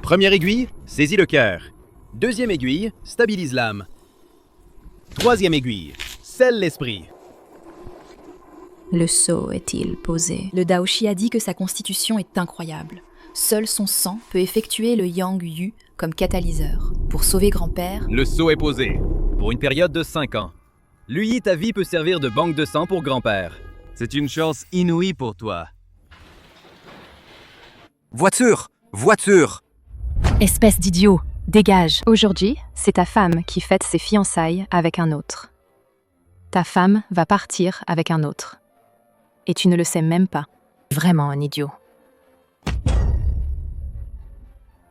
Première aiguille, saisis le cœur. Deuxième aiguille, stabilise l'âme. Troisième aiguille, scelle l'esprit. Le sceau est-il posé? Le Daoshi a dit que sa constitution est incroyable. Seul son sang peut effectuer le Yang Yu comme catalyseur. Pour sauver grand-père, Le sceau est posé, pour une période de 5 ans. Lui, ta vie peut servir de banque de sang pour grand-père. C'est une chance inouïe pour toi. Voiture! Voiture! espèce d'idiot, dégage. Aujourd'hui, c'est ta femme qui fête ses fiançailles avec un autre. Ta femme va partir avec un autre. Et tu ne le sais même pas. Vraiment un idiot.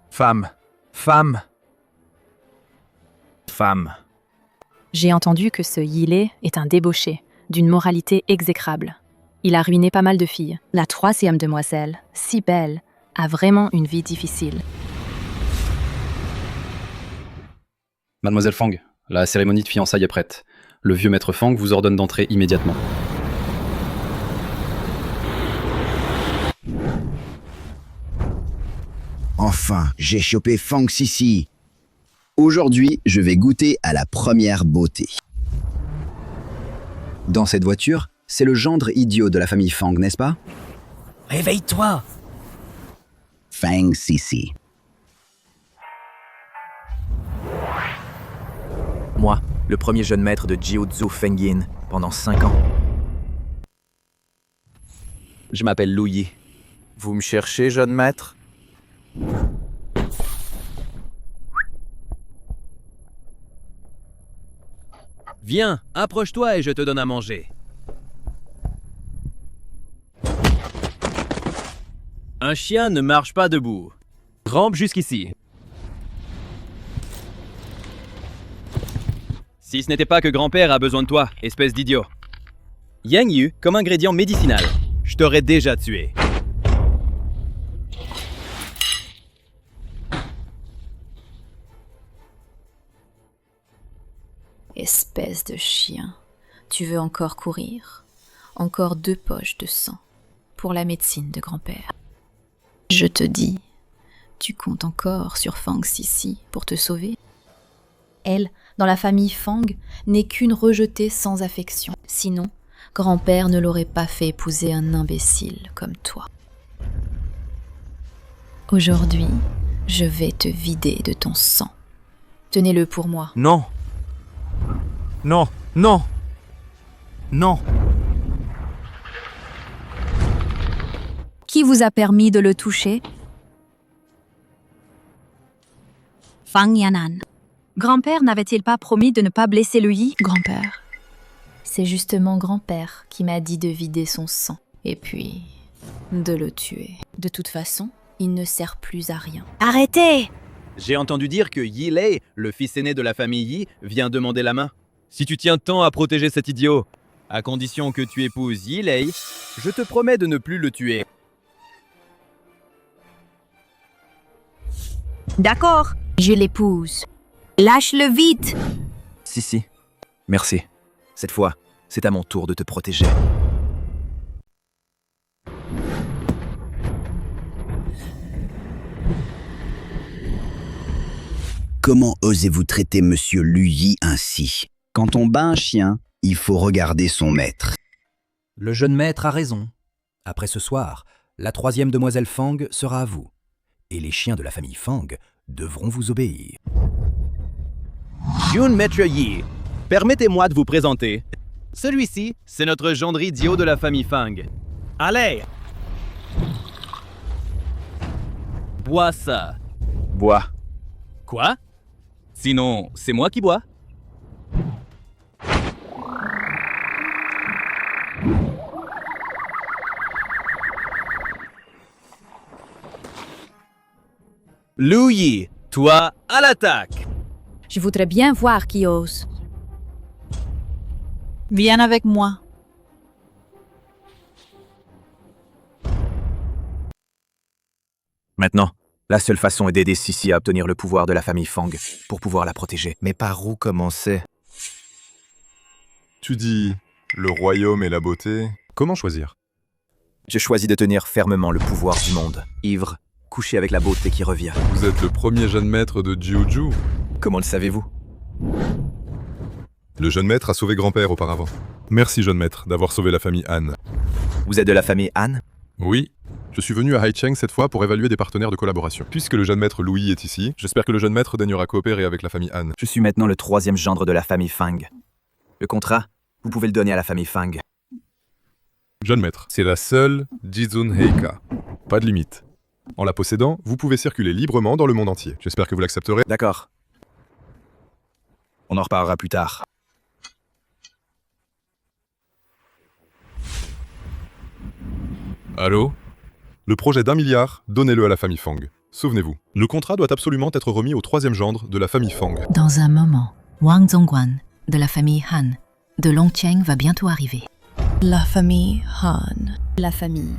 Femme. Femme. Femme. J'ai entendu que ce Yile est un débauché, d'une moralité exécrable. Il a ruiné pas mal de filles. La troisième demoiselle, si belle, a vraiment une vie difficile. Mademoiselle Fang, la cérémonie de fiançailles est prête. Le vieux maître Fang vous ordonne d'entrer immédiatement. Enfin, j'ai chopé Fang Sisi. Aujourd'hui, je vais goûter à la première beauté. Dans cette voiture, c'est le gendre idiot de la famille Fang, n'est-ce pas? Réveille-toi! Fang Sisi. Moi, le premier jeune maître de Jiuzhu Fengyin pendant 5 ans. Je m'appelle Lu Yi. Vous me cherchez, jeune maître? Viens, approche-toi et je te donne à manger. Un chien ne marche pas debout. Rampe jusqu'ici. Si ce n'était pas que grand-père a besoin de toi, espèce d'idiot. Yang Yu comme ingrédient médicinal. Je t'aurais déjà tué. Espèce de chien, tu veux encore courir? Encore 2 poches de sang pour la médecine de grand-père. Je te dis, tu comptes encore sur Fang Sisi pour te sauver? Elle, dans la famille Fang, n'est qu'une rejetée sans affection. Sinon, grand-père ne l'aurait pas fait épouser un imbécile comme toi. Aujourd'hui, je vais te vider de ton sang. Tenez-le pour moi. Non. Non. Non. Non. Qui vous a permis de le toucher? Fang Yanan. Grand-père n'avait-il pas promis de ne pas blesser le Yi? Grand-père, c'est justement grand-père qui m'a dit de vider son sang, et puis de le tuer. De toute façon, il ne sert plus à rien. Arrêtez! J'ai entendu dire que Yi Lei, le fils aîné de la famille Yi, vient demander la main. Si tu tiens tant à protéger cet idiot, à condition que tu épouses Yi Lei, je te promets de ne plus le tuer. D'accord, je l'épouse. Lâche-le vite! Si. Merci. Cette fois, c'est à mon tour de te protéger. Comment osez-vous traiter Monsieur Lu Yi ainsi? Quand on bat un chien, il faut regarder son maître. Le jeune maître a raison. Après ce soir, la troisième demoiselle Fang sera à vous. Et les chiens de la famille Fang devront vous obéir. Jun Maître Yi, permettez-moi de vous présenter. Celui-ci, c'est notre gendre idiot de la famille Fang. Allez! Bois ça. Bois. Quoi? Sinon, c'est moi qui bois. Lu Yi, toi, à l'attaque! Je voudrais bien voir qui ose. Viens avec moi. Maintenant, la seule façon est d'aider Sisi à obtenir le pouvoir de la famille Fang pour pouvoir la protéger. Mais par où commencer? Tu dis le royaume et la beauté. Comment choisir? Je choisis de tenir fermement le pouvoir du monde. Ivre, coucher avec la beauté qui revient. Vous êtes le premier jeune maître de Jiuju. Comment le savez-vous? Le jeune maître a sauvé grand-père auparavant. Merci jeune maître d'avoir sauvé la famille Han. Vous êtes de la famille Han? Oui, je suis venu à Haicheng cette fois pour évaluer des partenaires de collaboration. Puisque le jeune maître Louis est ici, j'espère que le jeune maître daignera coopérer avec la famille Han. Je suis maintenant le 3e gendre de la famille Fang. Le contrat, vous pouvez le donner à la famille Fang. Jeune maître, c'est la seule Jizun Heika. Pas de limite. En la possédant, vous pouvez circuler librement dans le monde entier. J'espère que vous l'accepterez. D'accord. On en reparlera plus tard. Allô? Le projet d'1 milliard, donnez-le à la famille Fang. Souvenez-vous, le contrat doit absolument être remis au 3e gendre de la famille Fang. Dans un moment, Wang Zongguan, de la famille Han, de Longcheng va bientôt arriver. La famille Han. La famille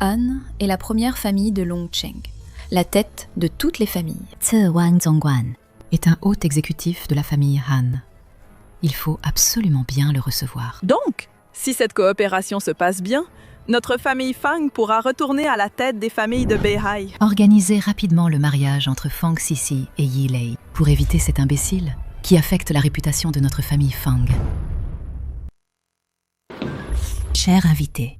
Han est la première famille de Longcheng, la tête de toutes les familles. Ce Wang Zongguan est un haut exécutif de la famille Han. Il faut absolument bien le recevoir. Donc, si cette coopération se passe bien, notre famille Fang pourra retourner à la tête des familles de Beihai. Organisez rapidement le mariage entre Fang Sisi et Yi Lei pour éviter cet imbécile qui affecte la réputation de notre famille Fang. Chers invités,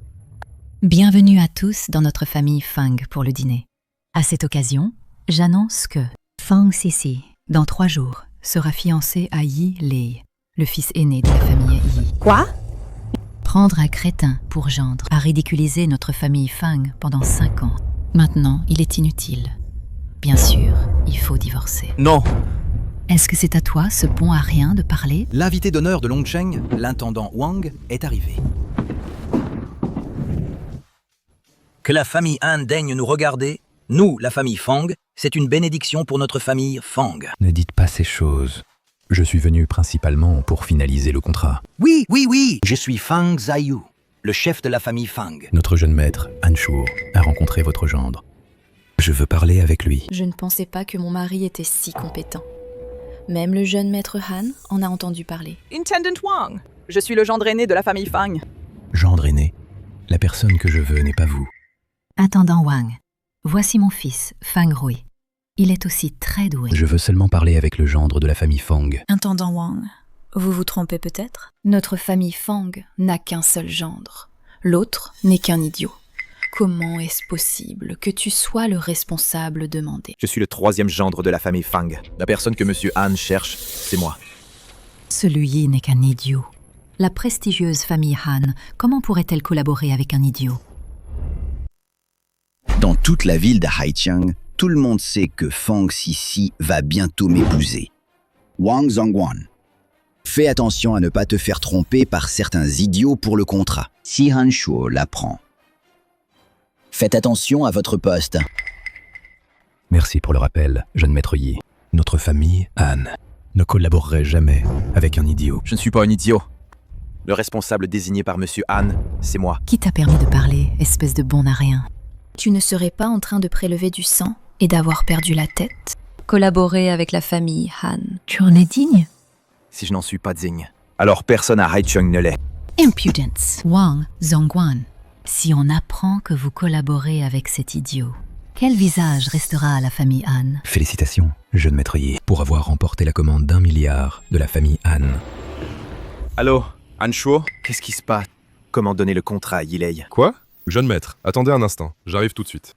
bienvenue à tous dans notre famille Fang pour le dîner. À cette occasion, j'annonce que Fang Sisi, dans 3 jours, sera fiancé à Yi Lei, le fils aîné de la famille Yi. Quoi? Prendre un crétin pour gendre a ridiculisé notre famille Fang pendant 5 ans. Maintenant, il est inutile. Bien sûr, il faut divorcer. Non! Est-ce que c'est à toi, ce bon à rien, de parler? L'invité d'honneur de Longcheng, l'intendant Wang, est arrivé. Que la famille Han daigne nous regarder, nous, la famille Fang, c'est une bénédiction pour notre famille Fang. Ne dites pas ces choses. Je suis venu principalement pour finaliser le contrat. Oui, je suis Fang Zaiyu, le chef de la famille Fang. Notre jeune maître, Han Shuo, a rencontré votre gendre. Je veux parler avec lui. Je ne pensais pas que mon mari était si compétent. Même le jeune maître Han en a entendu parler. Intendant Wang, je suis le gendre aîné de la famille Fang. Gendre aîné, la personne que je veux n'est pas vous. Intendant Wang, voici mon fils, Fang Rui. Il est aussi très doué. Je veux seulement parler avec le gendre de la famille Fang. Intendant Wang, vous vous trompez peut-être? Notre famille Fang n'a qu'un seul gendre. L'autre n'est qu'un idiot. Comment est-ce possible que tu sois le responsable demandé? Je suis le 3e gendre de la famille Fang. La personne que Monsieur Han cherche, c'est moi. Celui-ci n'est qu'un idiot. La prestigieuse famille Han, comment pourrait-elle collaborer avec un idiot? Dans toute la ville de Haicheng, tout le monde sait que Fang Sisi va bientôt m'épouser. Wang Zongguan, fais attention à ne pas te faire tromper par certains idiots pour le contrat. Si Han Shuo l'apprend. Faites attention à votre poste. Merci pour le rappel, jeune maître Yi. Notre famille, Han, ne collaborerait jamais avec un idiot. Je ne suis pas un idiot. Le responsable désigné par Monsieur Han, c'est moi. Qui t'a permis de parler, espèce de bon à rien? Tu ne serais pas en train de prélever du sang et d'avoir perdu la tête? Collaborer avec la famille Han. Tu en es digne? Si je n'en suis pas digne, alors personne à Haicheng ne l'est. Impudence. Wang Zongguan, si on apprend que vous collaborez avec cet idiot, quel visage restera à la famille Han? Félicitations, jeune maître Yi, pour avoir remporté la commande d'1 milliard de la famille Han. Allô, Han Shuo? Qu'est-ce qui se passe? Comment donner le contrat à Yi Lei? Quoi? Jeune maître, attendez un instant, j'arrive tout de suite.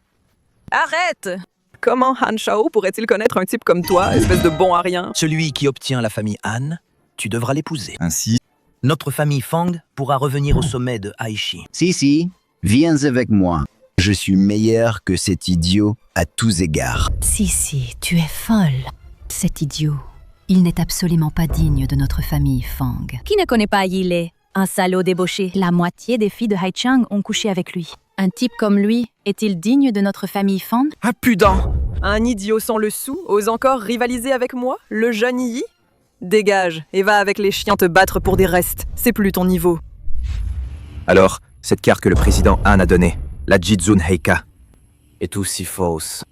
Arrête! Comment Han Shao pourrait-il connaître un type comme toi, espèce de bon à rien? Celui qui obtient la famille Han, tu devras l'épouser. Ainsi, Notre famille Fang pourra revenir au sommet de Aichi. Sisi, viens avec moi. Je suis meilleur que cet idiot à tous égards. Si, tu es folle. Cet idiot, il n'est absolument pas digne de notre famille Fang. Qui ne connaît pas Yi Lei, un salaud débauché? La moitié des filles de Haicheng ont couché avec lui. Un type comme lui, est-il digne de notre famille Fang? Impudent! Un idiot sans le sou ose encore rivaliser avec moi, le jeune Yi? Dégage et va avec les chiens te battre pour des restes. C'est plus ton niveau. Alors, cette carte que le président Han a donnée, la Jizun Heika, est aussi fausse.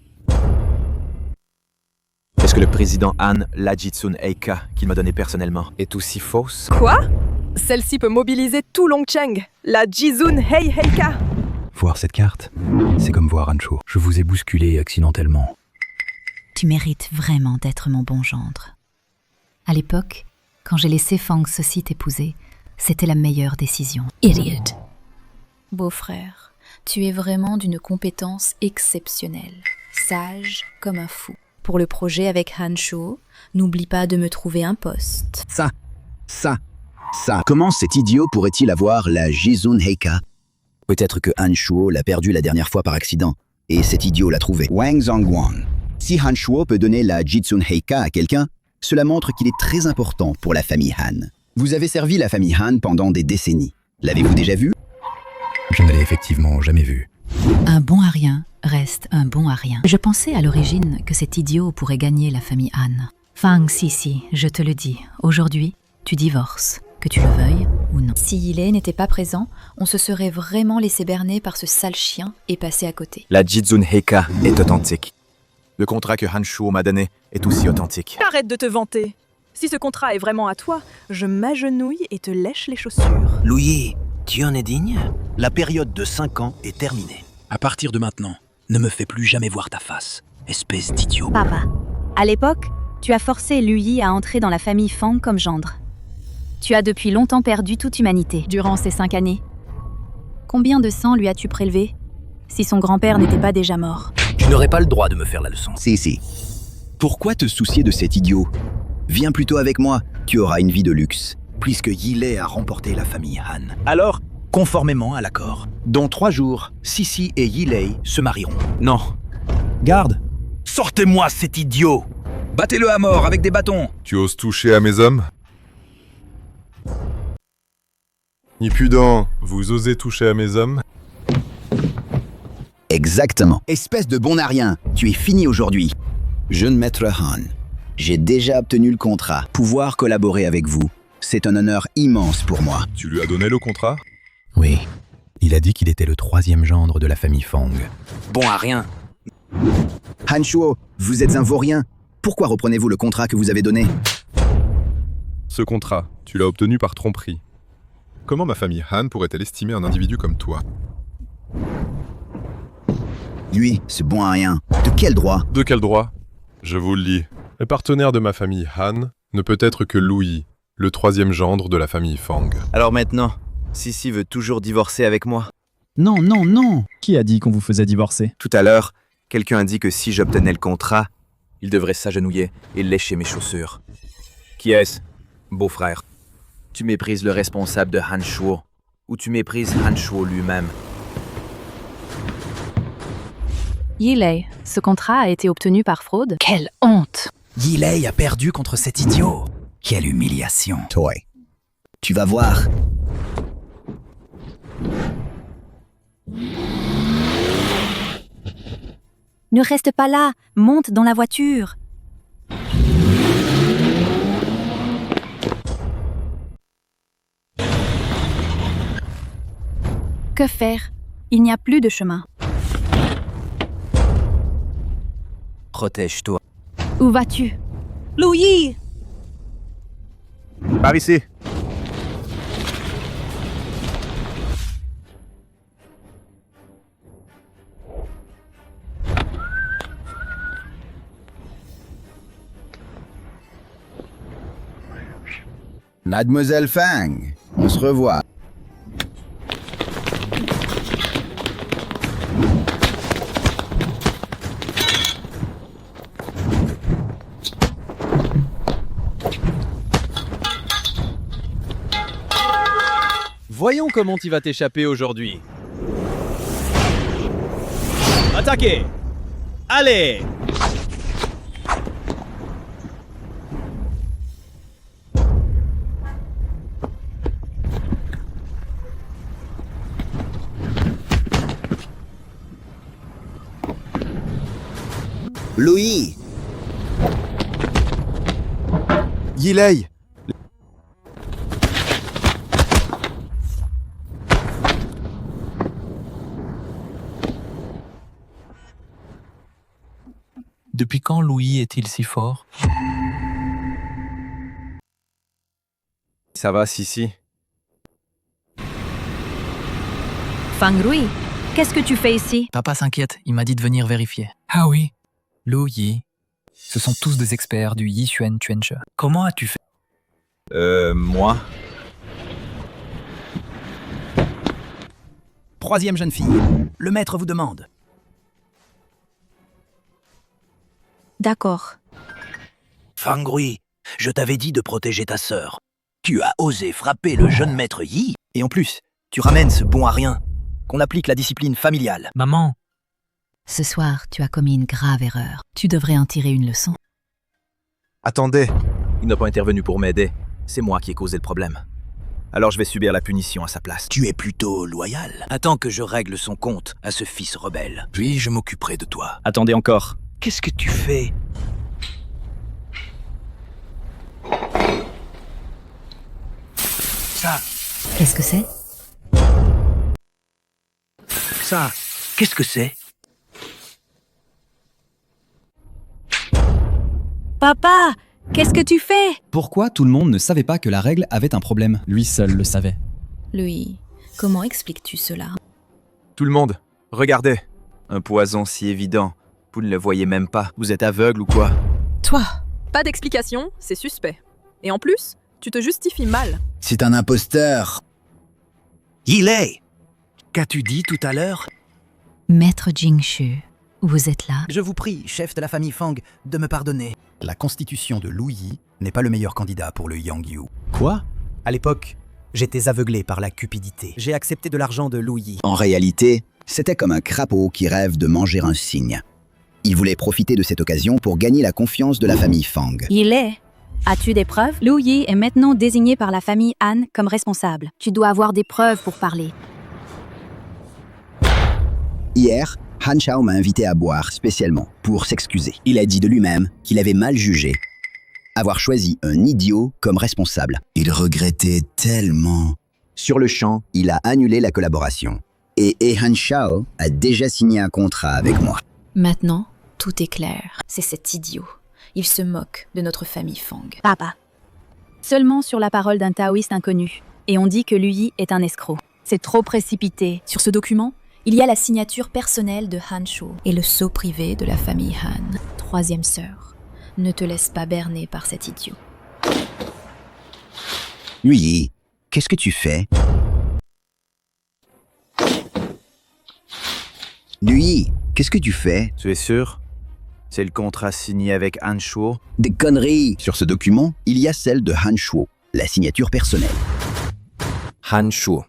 Est-ce que le président Han, la Jizun Heika, qu'il m'a donnée personnellement, est aussi fausse? Quoi? Celle-ci peut mobiliser tout Longcheng, la Jizun Heika. Voir cette carte, c'est comme voir Hancho. Je vous ai bousculé accidentellement. Tu mérites vraiment d'être mon bon gendre. À l'époque, quand j'ai laissé Fang Ceci t'épouser, c'était la meilleure décision. Idiot. Beau-frère, tu es vraiment d'une compétence exceptionnelle, sage comme un fou. Pour le projet avec Hancho, n'oublie pas de me trouver un poste. Ça. Comment cet idiot pourrait-il avoir la Jizun Heika? Peut-être que Han Shuo l'a perdu la dernière fois par accident, et cet idiot l'a trouvé. Wang Zhongguan. Si Han Shuo peut donner la Jizun Heika à quelqu'un, cela montre qu'il est très important pour la famille Han. Vous avez servi la famille Han pendant des décennies. L'avez-vous déjà vu? Je ne l'ai effectivement jamais vu. Un bon à rien reste un bon à rien. Je pensais à l'origine que cet idiot pourrait gagner la famille Han. Fang Ceci, je te le dis, aujourd'hui, tu divorces, que tu le veuilles ou non. Si Yilei n'était pas présent, on se serait vraiment laissé berner par ce sale chien et passé à côté. La Jizun Heika est authentique. Le contrat que Han Shuo m'a donné est aussi authentique. Arrête de te vanter. Si ce contrat est vraiment à toi, je m'agenouille et te lèche les chaussures. Louis, tu en es digne? La période de 5 ans est terminée. À partir de maintenant, ne me fais plus jamais voir ta face, espèce d'idiot. Papa, à l'époque, tu as forcé Luyi à entrer dans la famille Fang comme gendre. Tu as depuis longtemps perdu toute humanité durant ces 5 années. Combien de sang lui as-tu prélevé si son grand-père n'était pas déjà mort? Tu n'aurais pas le droit de me faire la leçon. Si. Pourquoi te soucier de cet idiot? Viens plutôt avec moi, tu auras une vie de luxe. Puisque Yilei a remporté la famille Han. Alors, conformément à l'accord, dans 3 jours, Sisi et Yilei se marieront. Non. Garde! Sortez-moi cet idiot! Battez-le à mort avec des bâtons. Tu oses toucher à mes hommes? Impudent, vous osez toucher à mes hommes? Exactement. Espèce de bon à rien, tu es fini aujourd'hui. Jeune maître Han, j'ai déjà obtenu le contrat. Pouvoir collaborer avec vous, c'est un honneur immense pour moi. Tu lui as donné le contrat? Oui. Il a dit qu'il était le 3e gendre de la famille Fang. Bon à rien. Han Shuo, vous êtes un vaurien. Pourquoi reprenez-vous le contrat que vous avez donné? Ce contrat, tu l'as obtenu par tromperie. Comment ma famille Han pourrait-elle estimer un individu comme toi? Lui, ce bon à rien. De quel droit? De quel droit? Je vous le lis. Le partenaire de ma famille Han ne peut être que Louis, le 3e gendre de la famille Fang. Alors maintenant, Sisi veut toujours divorcer avec moi? Non. Qui a dit qu'on vous faisait divorcer? Tout à l'heure, quelqu'un a dit que si j'obtenais le contrat, il devrait s'agenouiller et lécher mes chaussures. Qui est-ce, beau-frère? Tu méprises le responsable de Han Shuo, ou tu méprises Han Shuo lui-même? Yilei, ce contrat a été obtenu par fraude? Quelle honte! Yilei a perdu contre cet idiot. Quelle humiliation. Toi, tu vas voir. Ne reste pas là, monte dans la voiture. Que faire? Il n'y a plus de chemin. Protège-toi. Où vas-tu? Louis! Par ici. Mademoiselle Fang, on se revoit. Voyons comment tu vas t'échapper aujourd'hui. Attaquez! Allez! Louis! Yilei! Depuis quand Louis est-il si fort? Ça va, Sisi? Fang Rui, Qu'est-ce que tu fais ici? Papa s'inquiète, il m'a dit de venir vérifier. Ah oui, Lu Yi. Ce sont tous des experts du Yixuan Quanche. Comment as-tu fait? Moi? Troisième jeune fille. Le maître vous demande. D'accord. Fangrui, je t'avais dit de protéger ta sœur. Tu as osé frapper le jeune maître Yi. Et en plus, tu ramènes ce bon à rien. Qu'on applique la discipline familiale. Maman. Ce soir, tu as commis une grave erreur. Tu devrais en tirer une leçon. Attendez. Il n'a pas intervenu pour m'aider. C'est moi qui ai causé le problème. Alors je vais subir la punition à sa place. Tu es plutôt loyal. Attends que je règle son compte à ce fils rebelle. Puis je m'occuperai de toi. Attendez encore. Qu'est-ce que tu fais? Ça, Qu'est-ce que c'est? ça, qu'est-ce que c'est? Papa, qu'est-ce que tu fais? Pourquoi tout le monde ne savait pas que la règle avait un problème? Lui seul le savait. Lui, comment expliques-tu cela? Tout le monde, regardez. Un poison si évident. Vous ne le voyez même pas. Vous êtes aveugle ou quoi? Toi, pas d'explication, c'est suspect. Et en plus, tu te justifies mal. C'est un imposteur. Yilei, qu'as-tu dit tout à l'heure? Maître Jingshu, vous êtes là? Je vous prie, chef de la famille Fang, de me pardonner. La constitution de Lu Yi n'est pas le meilleur candidat pour le Yangyu. Quoi? À l'époque, j'étais aveuglé par la cupidité. J'ai accepté de l'argent de Lu Yi. En réalité, c'était comme un crapaud qui rêve de manger un cygne. Il voulait profiter de cette occasion pour gagner la confiance de la famille Fang. Yilei, as-tu des preuves? Lu Yi est maintenant désigné par la famille Han comme responsable. Tu dois avoir des preuves pour parler. Hier, Han Shao m'a invité à boire spécialement pour s'excuser. Il a dit de lui-même qu'il avait mal jugé avoir choisi un idiot comme responsable. Il regrettait tellement. Sur le champ, il a annulé la collaboration. Et Han Shao a déjà signé un contrat avec moi. Maintenant, tout est clair. C'est cet idiot. Il se moque de notre famille Fang. Papa. Seulement sur la parole d'un taoïste inconnu. Et on dit que Lu Yi est un escroc. C'est trop précipité. Sur ce document, il y a la signature personnelle de Han Shuo et le sceau privé de la famille Han. Troisième sœur, ne te laisse pas berner par cet idiot. Lu Yi, qu'est-ce que tu fais? Lu Yi, qu'est-ce que tu fais? Tu es sûr? C'est le contrat signé avec Han Shuo? Des conneries! Sur ce document, il y a celle de Han Shuo, la signature personnelle. Han Shuo.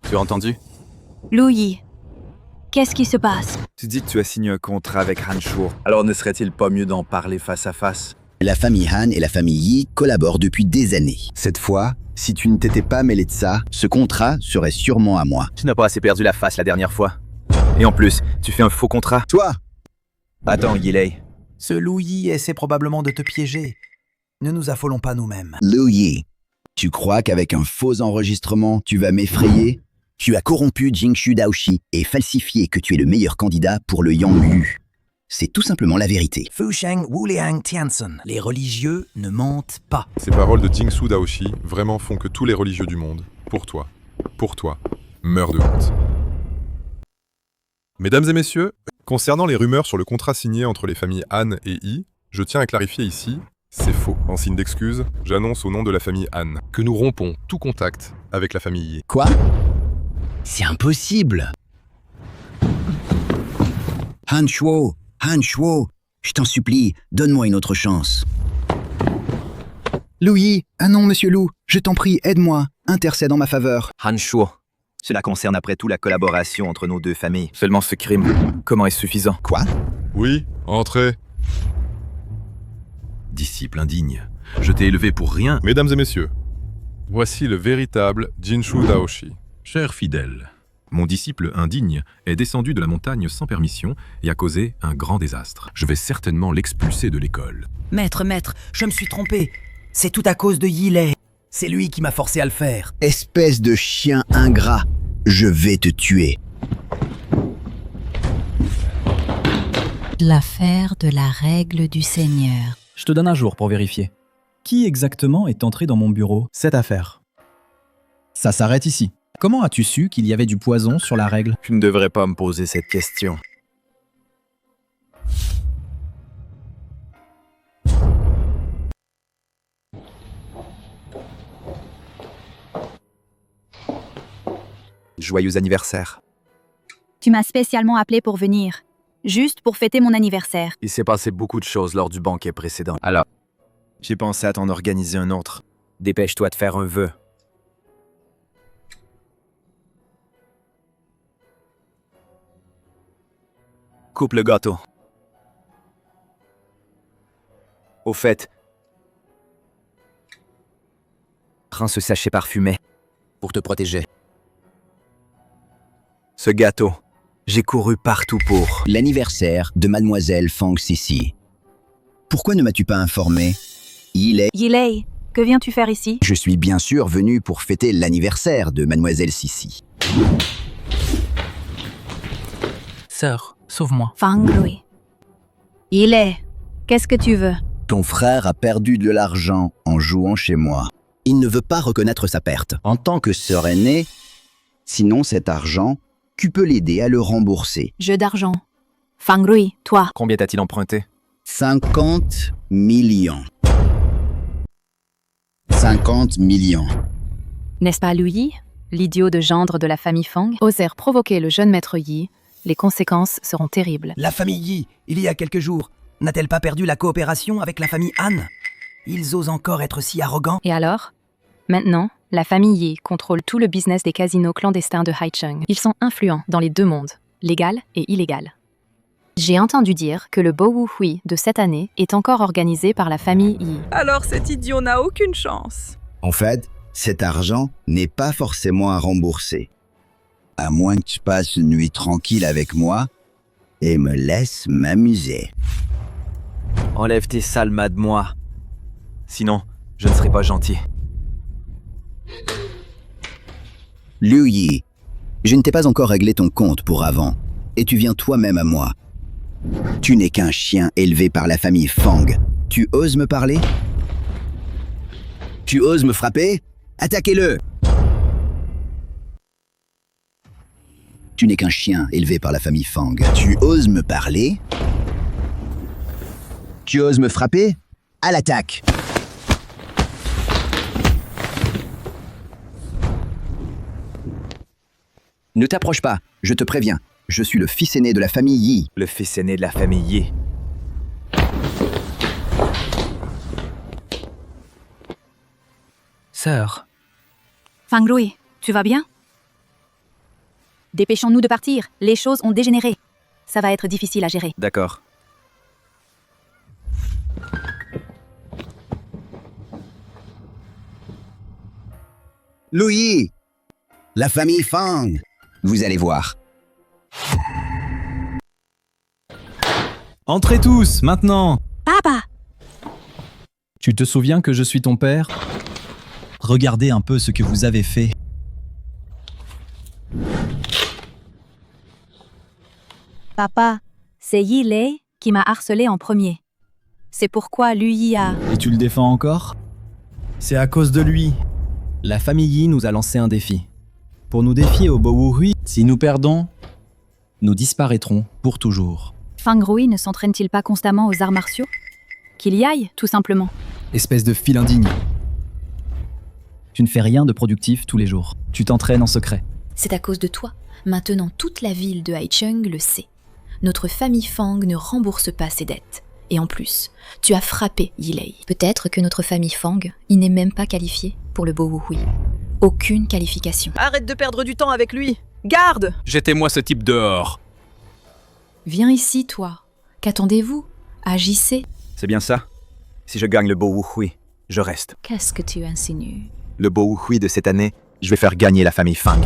Tu as entendu? Lu Yi, qu'est-ce qui se passe? Tu dis que tu as signé un contrat avec Han Shuo. Alors ne serait-il pas mieux d'en parler face à face? La famille Han et la famille Yi collaborent depuis des années. Cette fois, si tu ne t'étais pas mêlé de ça, ce contrat serait sûrement à moi. Tu n'as pas assez perdu la face la dernière fois. Et en plus, tu fais un faux contrat. Toi! Attends, Yilei. Ce Lu Yi essaie probablement de te piéger. Ne nous affolons pas nous-mêmes. Lu Yi, tu crois qu'avec un faux enregistrement, tu vas m'effrayer? Tu as corrompu Jingshu Daoshi et falsifié que tu es le meilleur candidat pour le Yangyu. C'est tout simplement la vérité. Fusheng Wuliang Tiansen. Les religieux ne mentent pas. Ces paroles de Jingsu Daoshi vraiment font que tous les religieux du monde, pour toi, meurent de honte. Mesdames et messieurs, concernant les rumeurs sur le contrat signé entre les familles Han et Yi, je tiens à clarifier ici, c'est faux. En signe d'excuse, j'annonce au nom de la famille Han que nous rompons tout contact avec la famille Yi. Quoi? C'est impossible. Han Shuo, je t'en supplie, donne-moi une autre chance. Lu Yi, ah non, monsieur Lu, je t'en prie, aide-moi, intercède en ma faveur. Han Shuo, cela concerne après tout la collaboration entre nos deux familles. Seulement ce crime, comment est-ce suffisant? Quoi? Oui, entrez. Disciple indigne, je t'ai élevé pour rien. Mesdames et messieurs, voici le véritable Jingshu Daoshi. Cher fidèle, mon disciple indigne est descendu de la montagne sans permission et a causé un grand désastre. Je vais certainement l'expulser de l'école. Maître, je me suis trompé. C'est tout à cause de Yilei. C'est lui qui m'a forcé à le faire. Espèce de chien ingrat, je vais te tuer. L'affaire de la règle du Seigneur. Je te donne un jour pour vérifier. Qui exactement est entré dans mon bureau? Cette affaire. Ça s'arrête ici. Comment as-tu su qu'il y avait du poison sur la règle? Tu ne devrais pas me poser cette question. Joyeux anniversaire. Tu m'as spécialement appelé pour venir, juste pour fêter mon anniversaire. Il s'est passé beaucoup de choses lors du banquet précédent. Alors, j'ai pensé à t'en organiser un autre. Dépêche-toi de faire un vœu. Coupe le gâteau. Au fait, prends ce sachet parfumé pour te protéger. Ce gâteau, j'ai couru partout pour... L'anniversaire de Mademoiselle Fang Sisi. Pourquoi ne m'as-tu pas informé? Yilei, que viens-tu faire ici? Je suis bien sûr venu pour fêter l'anniversaire de Mademoiselle Sisi. Sœur, sauve-moi. Fangrui. Yilei, qu'est-ce que tu veux? Ton frère a perdu de l'argent en jouant chez moi. Il ne veut pas reconnaître sa perte. En tant que sœur aînée, sinon cet argent, tu peux l'aider à le rembourser. Jeu d'argent. Fangrui, toi. Combien t'a-t-il emprunté? 50 millions. 50 millions. N'est-ce pas Lu Yi, l'idiot de gendre de la famille Fang, osèrent provoquer le jeune maître Yi? Les conséquences seront terribles. La famille Yi, il y a quelques jours, n'a-t-elle pas perdu la coopération avec la famille Han? Ils osent encore être si arrogants. Et alors? Maintenant, la famille Yi contrôle tout le business des casinos clandestins de Haicheng. Ils sont influents dans les deux mondes, légal et illégal. J'ai entendu dire que le Bo Wu Hui de cette année est encore organisé par la famille Yi. Alors cet idiot n'a aucune chance. En fait, cet argent n'est pas forcément à rembourser. À moins que tu passes une nuit tranquille avec moi et me laisses m'amuser. Enlève tes sales mains de moi. Sinon, je ne serai pas gentil. Lu Yi, je ne t'ai pas encore réglé ton compte pour avant, et tu viens toi-même à moi. Tu n'es qu'un chien élevé par la famille Fang. Tu oses me parler? Tu oses me frapper? Attaquez-le! Tu n'es qu'un chien élevé par la famille Fang. Tu oses me parler? Tu oses me frapper? À l'attaque! Ne t'approche pas, je te préviens. Je suis le fils aîné de la famille Yi. Le fils aîné de la famille Yi. Sœur. Fangrui, tu vas bien? Dépêchons-nous de partir, les choses ont dégénéré. Ça va être difficile à gérer. D'accord. Lu Yi, la famille Fang. Vous allez voir. Entrez tous, maintenant! Papa! Tu te souviens que je suis ton père? Regardez un peu ce que vous avez fait. Papa, c'est Yilei qui m'a harcelé en premier. C'est pourquoi Lu Yi a... Et tu le défends encore? C'est à cause de lui. La famille Yi nous a lancé un défi. Pour nous défier au Bo Wu Hui, si nous perdons, nous disparaîtrons pour toujours. Fangrui ne s'entraîne-t-il pas constamment aux arts martiaux? Qu'il y aille, tout simplement. Espèce de fil indigne. Tu ne fais rien de productif tous les jours. Tu t'entraînes en secret. C'est à cause de toi. Maintenant, toute la ville de Haicheng le sait. Notre famille Fang ne rembourse pas ses dettes. Et en plus, tu as frappé Yilei. Peut-être que notre famille Fang, il n'est même pas qualifiée pour le Bo Wu Hui. Aucune qualification. Arrête de perdre du temps avec lui. Garde! Jetez-moi ce type dehors. Viens ici, toi. Qu'attendez-vous? Agissez. C'est bien ça. Si je gagne le Bo Wu Hui, je reste. Qu'est-ce que tu insinues? Le Bo Wu Hui de cette année, je vais faire gagner la famille Fang.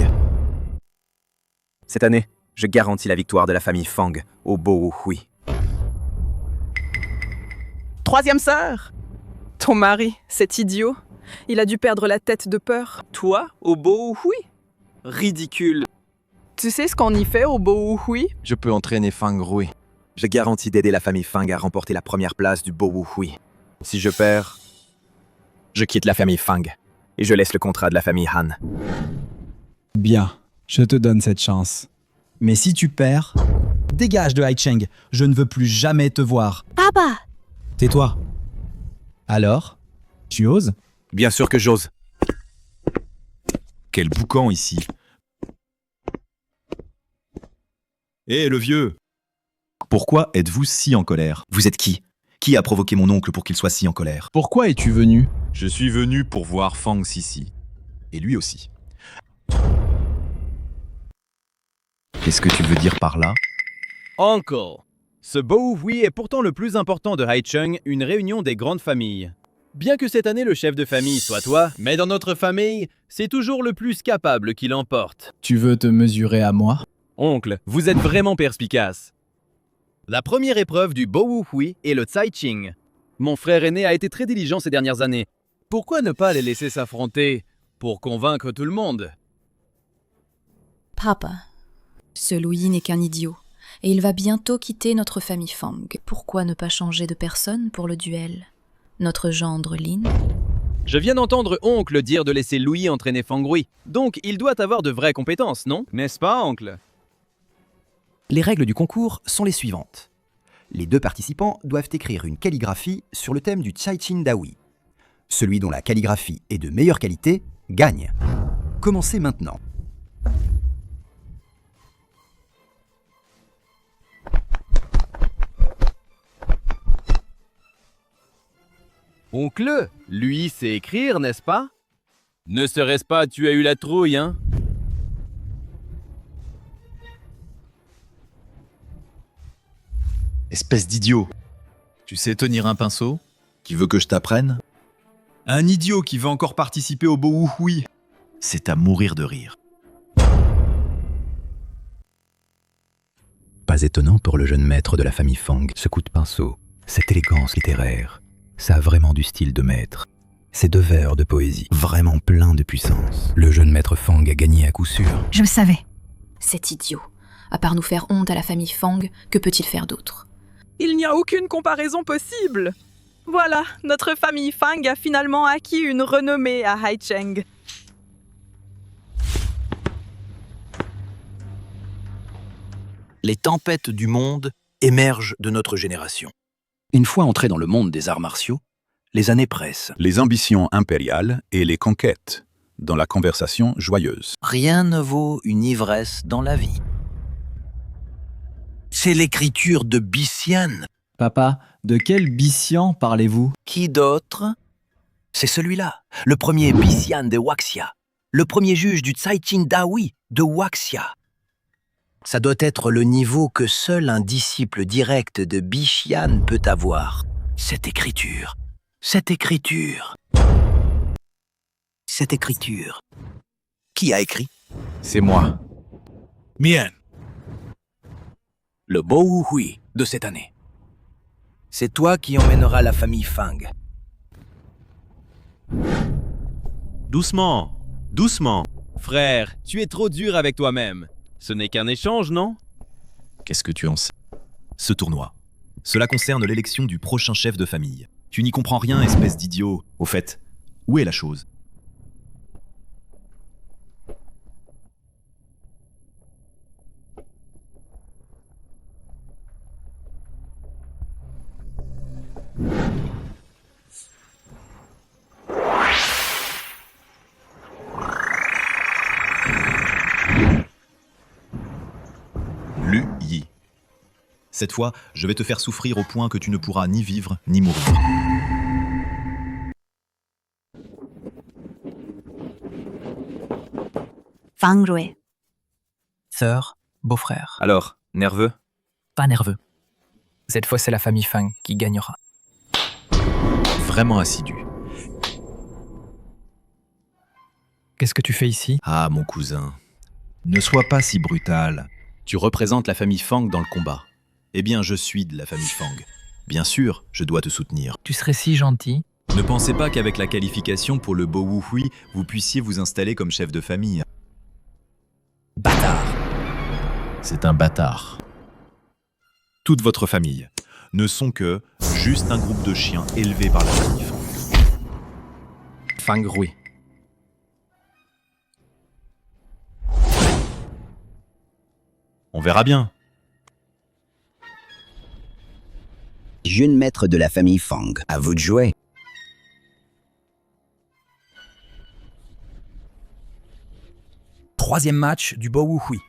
Cette année, je garantis la victoire de la famille Fang au Bo Wu Hui. Troisième sœur! Ton mari, cet idiot, il a dû perdre la tête de peur. Toi, au Bo Wu Hui? Ridicule. Tu sais ce qu'on y fait au Bo Wu Hui? Je peux entraîner Fangrui. Je garantis d'aider la famille Fang à remporter la première place du Bo Wu Hui. Si je perds, je quitte la famille Fang et je laisse le contrat de la famille Han. Bien, je te donne cette chance. Mais si tu perds, dégage de Haicheng, je ne veux plus jamais te voir. Papa! Tais-toi. Alors, tu oses? Bien sûr que j'ose. Quel boucan ici. Hé, le vieux! Pourquoi êtes-vous si en colère? Vous êtes qui? Qui a provoqué mon oncle pour qu'il soit si en colère? Pourquoi es-tu venu? Je suis venu pour voir Fang Sisi. Et lui aussi. Qu'est-ce que tu veux dire par là? Uncle, ce Bohui est pourtant le plus important de Haicheng, une réunion des grandes familles. Bien que cette année le chef de famille soit toi, mais dans notre famille, c'est toujours le plus capable qui l'emporte. Tu veux te mesurer à moi? Oncle, vous êtes vraiment perspicace. La première épreuve du Bohui est le Tsai Ching. Mon frère aîné a été très diligent ces dernières années. Pourquoi ne pas les laisser s'affronter pour convaincre tout le monde? Papa, ce Louis n'est qu'un idiot, et il va bientôt quitter notre famille Fang. Pourquoi ne pas changer de personne pour le duel? Notre gendre Lin? Je viens d'entendre oncle dire de laisser Louis entraîner Fang Rui. Donc il doit avoir de vraies compétences, non? N'est-ce pas, oncle? Les règles du concours sont les suivantes. Les deux participants doivent écrire une calligraphie sur le thème du Caichin Dawi. Celui dont la calligraphie est de meilleure qualité gagne. Commencez maintenant. Oncle, lui sait écrire, n'est-ce pas? Ne serait-ce pas tu as eu la trouille, hein? Espèce d'idiot. Tu sais tenir un pinceau? Qui veut que je t'apprenne? Un idiot qui veut encore participer au Bohui. C'est à mourir de rire. Pas étonnant pour le jeune maître de la famille Fang, ce coup de pinceau, cette élégance littéraire. Ça a vraiment du style de maître. Ces deux vers de poésie, vraiment pleins de puissance. Le jeune maître Fang a gagné à coup sûr. Je le savais. Cet idiot. À part nous faire honte à la famille Fang, que peut-il faire d'autre? Il n'y a aucune comparaison possible. Voilà, notre famille Fang a finalement acquis une renommée à Haicheng. Les tempêtes du monde émergent de notre génération. Une fois entrés dans le monde des arts martiaux, les années pressent. Les ambitions impériales et les conquêtes, dans la conversation joyeuse. Rien ne vaut une ivresse dans la vie. C'est l'écriture de Bixian. Papa, de quel Bixian parlez-vous? Qui d'autre? C'est celui-là, le premier Bixian de Waxia, le premier juge du Caichin Dawi de Waxia. Ça doit être le niveau que seul un disciple direct de Bixian peut avoir. Cette écriture. Cette écriture. Cette écriture. Qui a écrit? C'est moi. Bien. Le Bohui de cette année. C'est toi qui emmèneras la famille Fang. Doucement, doucement. Frère, tu es trop dur avec toi-même. Ce n'est qu'un échange, non? Qu'est-ce que tu en sais? Ce tournoi. Cela concerne l'élection du prochain chef de famille. Tu n'y comprends rien, espèce d'idiot. Au fait, où est la chose? Lu Yi. Cette fois, je vais te faire souffrir au point que tu ne pourras ni vivre ni mourir. Fang Rui. Sœur, beau-frère. Alors, nerveux? Pas nerveux. Cette fois, c'est la famille Fang qui gagnera. Vraiment assidu. Qu'est-ce que tu fais ici? Ah, mon cousin. Ne sois pas si brutal. Tu représentes la famille Fang dans le combat. Eh bien, je suis de la famille Fang. Bien sûr, je dois te soutenir. Tu serais si gentil. Ne pensez pas qu'avec la qualification pour le Bohui, vous puissiez vous installer comme chef de famille. Bâtard. C'est un bâtard. Toute votre famille ne sont que juste un groupe de chiens élevés par la famille Fang. Fang Rui. On verra bien. Jeune maître de la famille Fang, à vous de jouer. Troisième match du Bo Wu Hui.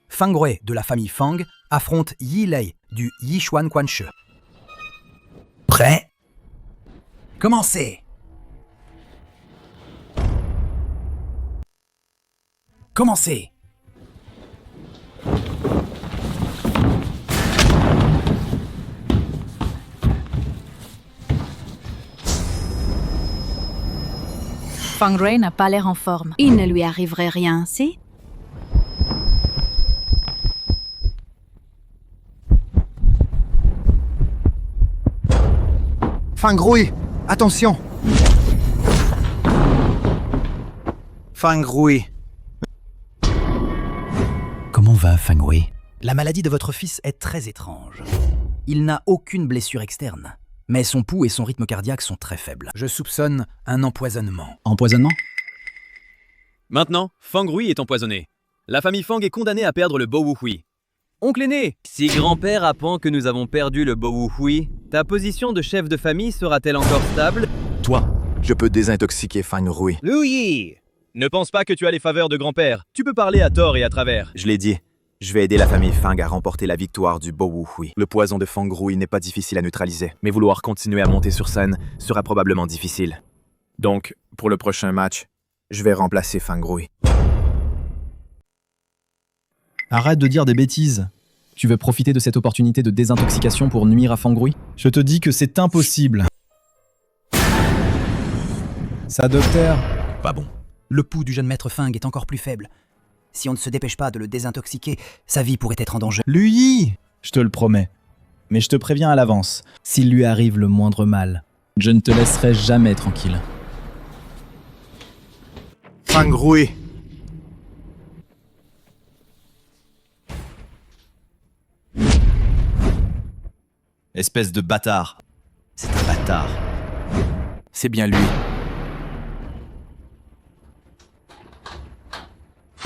Fang Rui de la famille Fang affronte Yi Lei du Yichuan Quanshe. Prêt? Commencez! Commencez! Fang Rui n'a pas l'air en forme. Il ne lui arriverait rien, si? Fang Rui, attention! Fang Rui. Comment va Fang Rui? La maladie de votre fils est très étrange. Il n'a aucune blessure externe, mais son pouls et son rythme cardiaque sont très faibles. Je soupçonne un empoisonnement. Empoisonnement? Maintenant, Fang Rui est empoisonné. La famille Fang est condamnée à perdre le Bo Wu Hui. Oncle aîné, si grand-père apprend que nous avons perdu le Bo Wu Hui, ta position de chef de famille sera-t-elle encore stable? Toi, je peux désintoxiquer Fang Rui. Lu Yi! Ne pense pas que tu as les faveurs de grand-père. Tu peux parler à tort et à travers. Je l'ai dit, je vais aider la famille Fang à remporter la victoire du Bo Wu Hui. Le poison de Fang Rui n'est pas difficile à neutraliser, mais vouloir continuer à monter sur scène sera probablement difficile. Donc, pour le prochain match, je vais remplacer Fang Rui. Arrête de dire des bêtises. Tu veux profiter de cette opportunité de désintoxication pour nuire à Fang Rui? Je te dis que c'est impossible. Ça, docteur? Pas bon. Le pouls du jeune maître Fang est encore plus faible. Si on ne se dépêche pas de le désintoxiquer, sa vie pourrait être en danger. Lu Yi! Je te le promets. Mais je te préviens à l'avance, s'il lui arrive le moindre mal, je ne te laisserai jamais tranquille. Fang Rui. Espèce de bâtard. C'est un bâtard. C'est bien lui.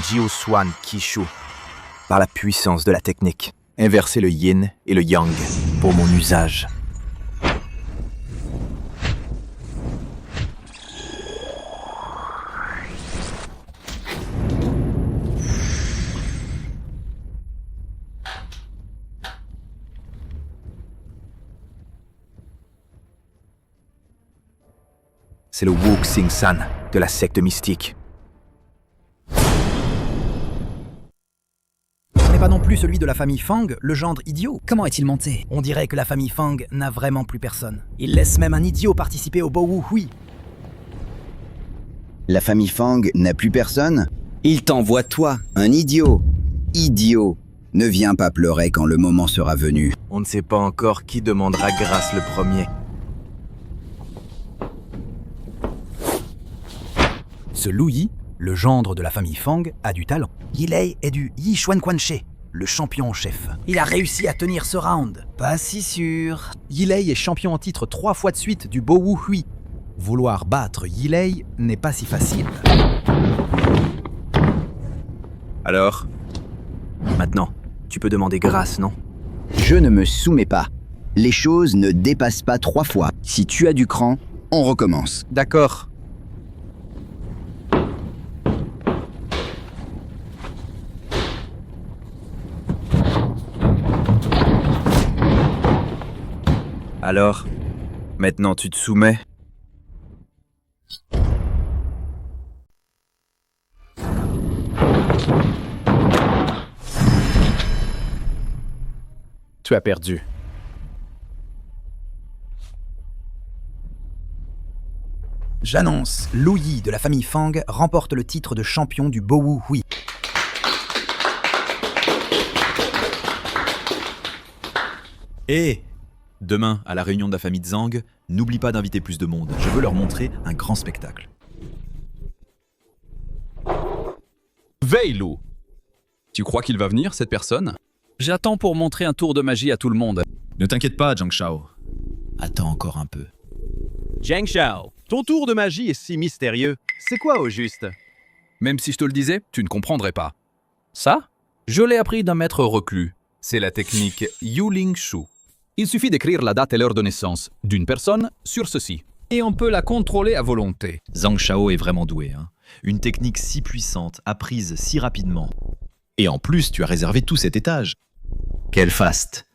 Jiu Swan Kishu. Par la puissance de la technique, inverser le yin et le yang pour mon usage. C'est le Wu Xing San de la secte mystique. Ce n'est pas non plus celui de la famille Fang, le gendre idiot. Comment est-il monté? On dirait que la famille Fang n'a vraiment plus personne. Il laisse même un idiot participer au Bo Wu Hui. La famille Fang n'a plus personne? Il t'envoie toi, un idiot. Idiot. Ne viens pas pleurer quand le moment sera venu. On ne sait pas encore qui demandera grâce le premier. Ce Lu Yi, le gendre de la famille Fang, a du talent. Yi Lei est du Yichuan Quanshe, le champion en chef. Il a réussi à tenir ce round. Pas si sûr. Yi Lei est champion en titre 3 fois de suite du Bo Wu Hui. Vouloir battre Yi Lei n'est pas si facile. Alors, maintenant, tu peux demander grâce, non? Je ne me soumets pas. Les choses ne dépassent pas 3 fois. Si tu as du cran, on recommence. D'accord. Alors, maintenant tu te soumets? Tu as perdu. J'annonce, Lu Yi de la famille Fang remporte le titre de champion du Bo Wu Hui. Et demain, à la réunion de la famille Zhang, n'oublie pas d'inviter plus de monde. Je veux leur montrer un grand spectacle. Veille, Lou. Tu crois qu'il va venir, cette personne? J'attends pour montrer un tour de magie à tout le monde. Ne t'inquiète pas, Zhang Shao. Attends encore un peu. Zhang Shao, ton tour de magie est si mystérieux. C'est quoi au juste? Même si je te le disais, tu ne comprendrais pas. Ça? Je l'ai appris d'un maître reclus. C'est la technique Yuling Shu. Il suffit d'écrire la date et l'heure de naissance d'une personne sur ceci. Et on peut la contrôler à volonté. Zhang Shao est vraiment doué. Hein. Une technique si puissante, apprise si rapidement. Et en plus, tu as réservé tout cet étage. Quel faste!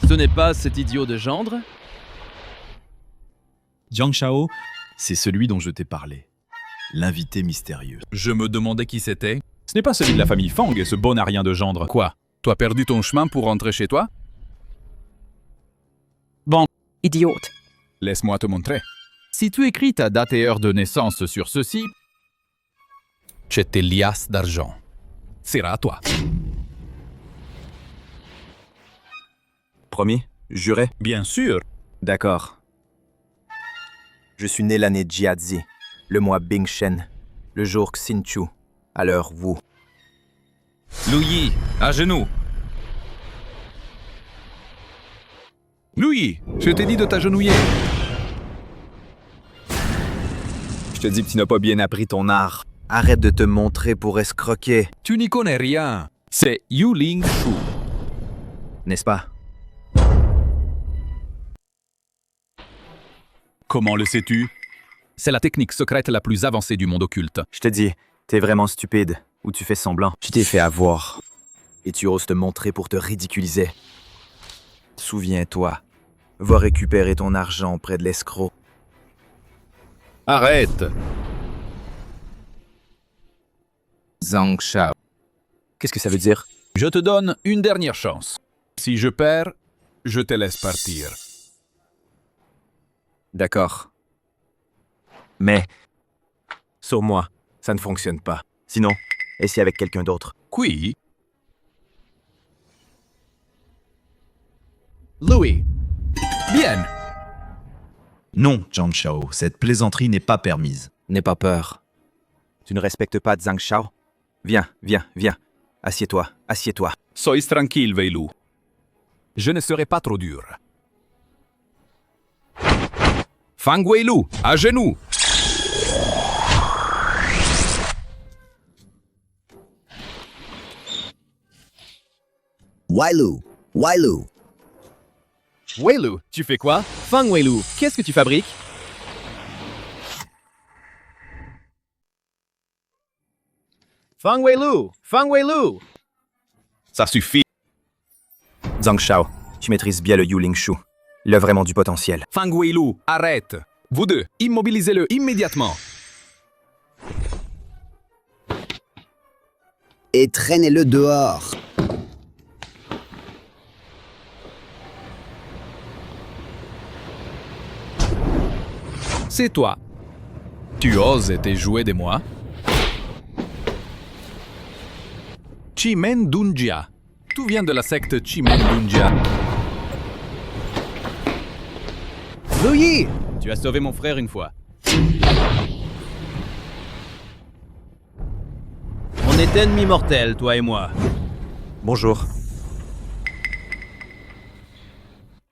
Ce n'est pas cet idiot de gendre? Zhang Shao, c'est celui dont je t'ai parlé. L'invité mystérieux. Je me demandais qui c'était. Ce n'est pas celui de la famille Fang, ce bon à rien de gendre. Quoi? Tu as perdu ton chemin pour rentrer chez toi? Bon, Idiote. laisse-moi te montrer. Si tu écris ta date et heure de naissance sur ceci, j'ai tes liasses d'argent. C'est à toi. Promis? Juré? Bien sûr. D'accord. Je suis né l'année Jiazi, le mois Bingshen, le jour Xinchu, à l'heure Wu. Louis, à genoux. Louis, je t'ai dit de t'agenouiller. Je te dis que tu n'as pas bien appris ton art. Arrête de te montrer pour escroquer. Tu n'y connais rien. C'est Yuling Shu. N'est-ce pas? Comment le sais-tu? C'est la technique secrète la plus avancée du monde occulte. Je te dis, t'es vraiment stupide, ou tu fais semblant. Tu t'es fait avoir. Et tu oses te montrer pour te ridiculiser. Souviens-toi, va récupérer ton argent près de l'escroc. Arrête! Zhang Shao. Qu'est-ce que ça veut dire? Je te donne une dernière chance. Si je perds, je te laisse partir. D'accord. Mais, sur moi, ça ne fonctionne pas. Sinon, essaie avec quelqu'un d'autre. Qui? Louis. Bien. Non, Zhang Shao, cette plaisanterie n'est pas permise. N'aie pas peur. Tu ne respectes pas Zhang Shao? Viens, viens, viens. Assieds-toi, assieds-toi. Sois tranquille, Weilou. Je ne serai pas trop dur. Fang Weilou, à genoux. Weilou, Weilou. Weilou, tu fais quoi? Fang Weilou, qu'est-ce que tu fabriques? Fang Weilou, Fang Weilou. Ça suffit. Zhang Shao, tu maîtrises bien le Yuling Shu. Il a vraiment du potentiel. Fang Weilou, arrête. Vous deux, immobilisez-le immédiatement. Et traînez-le dehors. C'est toi. Tu oses te jouer de moi? Chimendunjia. Tout vient de la secte Chimendunjia. Louis! Tu as sauvé mon frère une fois. On est ennemis mortels, toi et moi. Bonjour.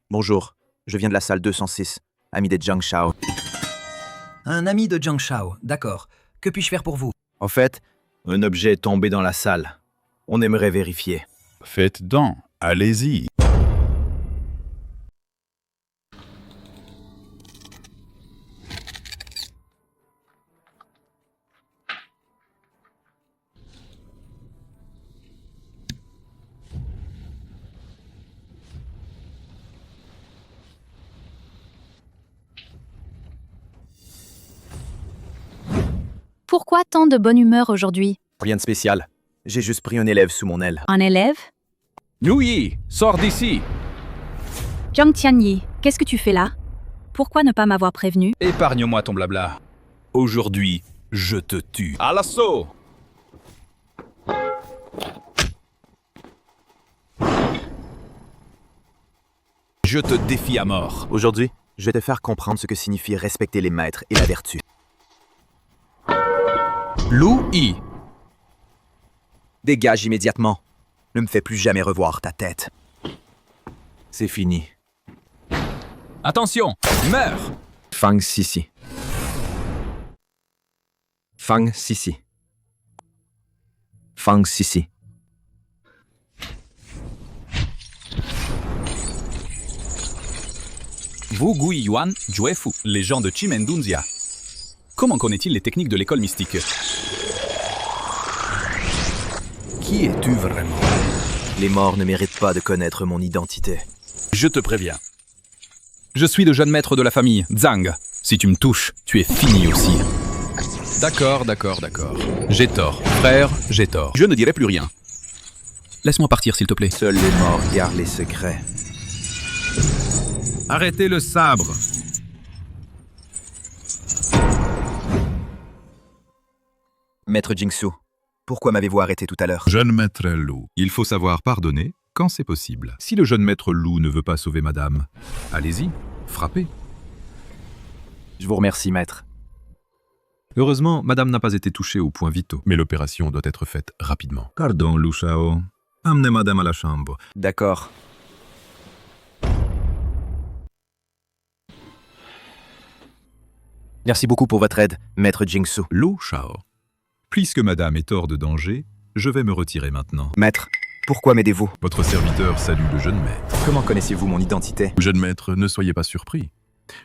Bonjour, je viens de la salle 206, ami de Zhang Shao. Un ami de Zhang Shao, d'accord. Que puis-je faire pour vous? En fait, un objet est tombé dans la salle. On aimerait vérifier. Faites donc, allez-y. Pourquoi tant de bonne humeur aujourd'hui? Rien de spécial. J'ai juste pris un élève sous mon aile. Un élève? Louis, sors d'ici. Jiang Tianyi, qu'est-ce que tu fais là? Pourquoi ne pas m'avoir prévenu? Épargne-moi ton blabla. Aujourd'hui, je te tue. À l'assaut! Je te défie à mort. Aujourd'hui, je vais te faire comprendre ce que signifie respecter les maîtres et la vertu. Louis. Dégage immédiatement. Ne me fais plus jamais revoir ta tête. C'est fini. Attention, meurs! Fang Sisi. Fang Sisi. Fang Sisi. Wu Gui Yuan Juefu, les gens de Chimendunzia. Comment connaît-il les techniques de l'école mystique? Qui es-tu vraiment? Les morts ne méritent pas de connaître mon identité. Je te préviens. Je suis le jeune maître de la famille, Zhang. Si tu me touches, tu es fini aussi. D'accord. J'ai tort. Frère, j'ai tort. Je ne dirai plus rien. Laisse-moi partir, s'il te plaît. Seuls les morts gardent les secrets. Arrêtez le sabre. Maître Jingsu, pourquoi m'avez-vous arrêté tout à l'heure? Jeune maître Lu, il faut savoir pardonner quand c'est possible. Si le jeune maître Lu ne veut pas sauver madame, allez-y, frappez. Je vous remercie, maître. Heureusement, madame n'a pas été touchée aux points vitaux, mais l'opération doit être faite rapidement. Pardon, Lu Shao. Amenez madame à la chambre. D'accord. Merci beaucoup pour votre aide, maître Jingsu. Lu Shao. Puisque madame est hors de danger, je vais me retirer maintenant. Maître, pourquoi m'aidez-vous? Votre serviteur salue le jeune maître. Comment connaissez-vous mon identité? Jeune maître, ne soyez pas surpris.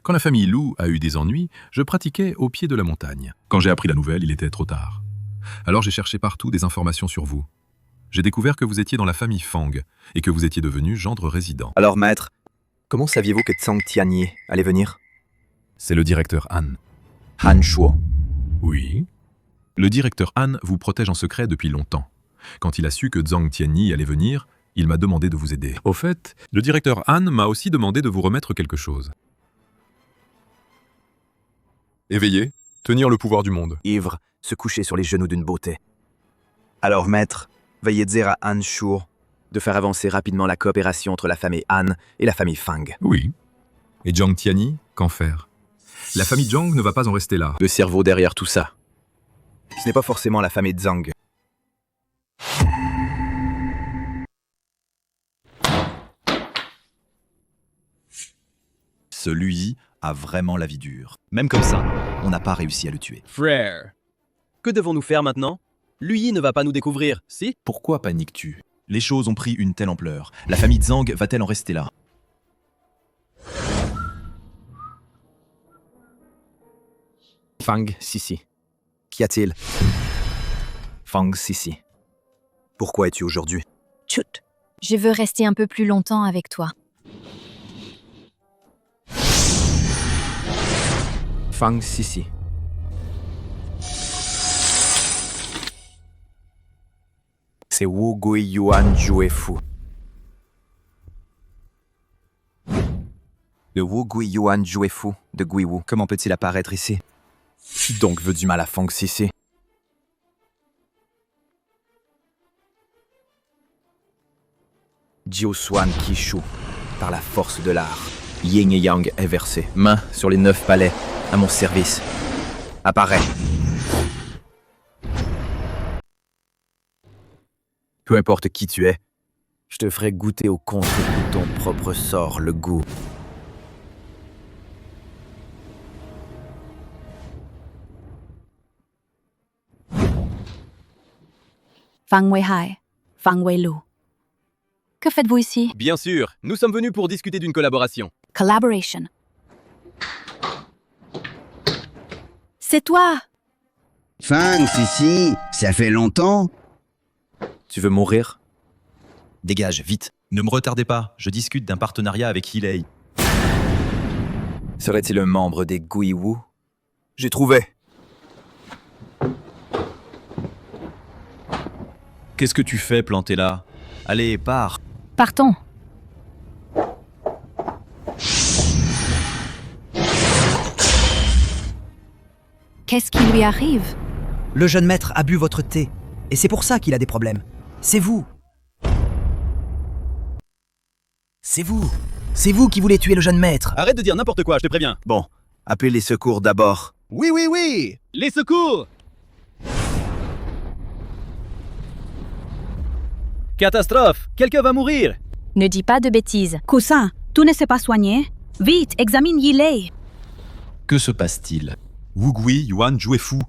Quand la famille Lu a eu des ennuis, je pratiquais au pied de la montagne. Quand j'ai appris la nouvelle, il était trop tard. Alors j'ai cherché partout des informations sur vous. J'ai découvert que vous étiez dans la famille Fang et que vous étiez devenu gendre résident. Alors maître, comment saviez-vous que Zhang Tianyi allait venir? C'est le directeur Han. Han Shuo. Oui. Le directeur Han vous protège en secret depuis longtemps. Quand il a su que Zhang Tianyi allait venir, il m'a demandé de vous aider. Au fait, le directeur Han m'a aussi demandé de vous remettre quelque chose. Éveiller, tenir le pouvoir du monde. Ivre, se coucher sur les genoux d'une beauté. Alors maître, veuillez dire à Han Shuo de faire avancer rapidement la coopération entre la famille Han et la famille Fang. Oui. Et Zhang Tianyi, qu'en faire? La famille Zhang ne va pas en rester là. Le cerveau derrière tout ça. Ce n'est pas forcément la famille Zhang. Ce Lui a vraiment la vie dure. Même comme ça, on n'a pas réussi à le tuer. Frère, que devons-nous faire maintenant? Lui ne va pas nous découvrir, si? Pourquoi paniques-tu? Les choses ont pris une telle ampleur. La famille Zhang va-t-elle en rester là? Fang Sisi. Qu'y a-t-il? Fang Sisi. Pourquoi es-tu aujourd'hui? Chut. Je veux rester un peu plus longtemps avec toi. Fang Sisi. C'est Wu Gui Yuan Juefu. Le Wu Gui Yuan Juefu de Guiwu. Comment peut-il apparaître ici? Qui donc veut du mal à Fang Sisi? Jiu Xuan Qishu, par la force de l'art. Yin et Yang est versé, main sur les 9 palais, à mon service. Apparaît. Peu importe qui tu es, je te ferai goûter au contre-coup de ton propre sort, le goût. Fang Weihai, Fang Weilu. Que faites-vous ici? Bien sûr, nous sommes venus pour discuter d'une collaboration. Collaboration. C'est toi! Fang, Sisi, ça fait longtemps. Tu veux mourir? Dégage, vite. Ne me retardez pas, je discute d'un partenariat avec Hilei. Serait-il un membre des Guiwu? J'ai trouvé. Qu'est-ce que tu fais planté là? Allez, pars. Partons. Qu'est-ce qui lui arrive? Le jeune maître a bu votre thé, et c'est pour ça qu'il a des problèmes. C'est vous. C'est vous. C'est vous qui voulez tuer le jeune maître. Arrête de dire n'importe quoi, je te préviens. Bon, appelle les secours d'abord. Oui, oui, oui. Les secours! Catastrophe! Quelqu'un va mourir! Ne dis pas de bêtises. Cousin, tu ne sais pas soigner? Vite, examine Yilei. Que se passe-t-il? Wugui, Yuan, jouez fou.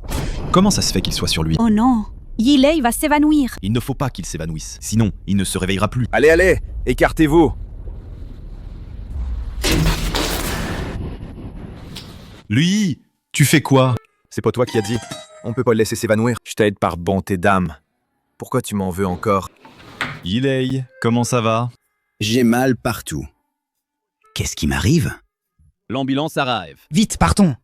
Comment ça se fait qu'il soit sur lui? Oh non, Yilei va s'évanouir. Il ne faut pas qu'il s'évanouisse, sinon il ne se réveillera plus. Allez, allez, écartez-vous. Lui, tu fais quoi? C'est pas toi qui as dit. On peut pas le laisser s'évanouir. Je t'aide par bonté d'âme. Pourquoi tu m'en veux encore? Yilei, comment ça va? J'ai mal partout. Qu'est-ce qui m'arrive? L'ambulance arrive. Vite, partons.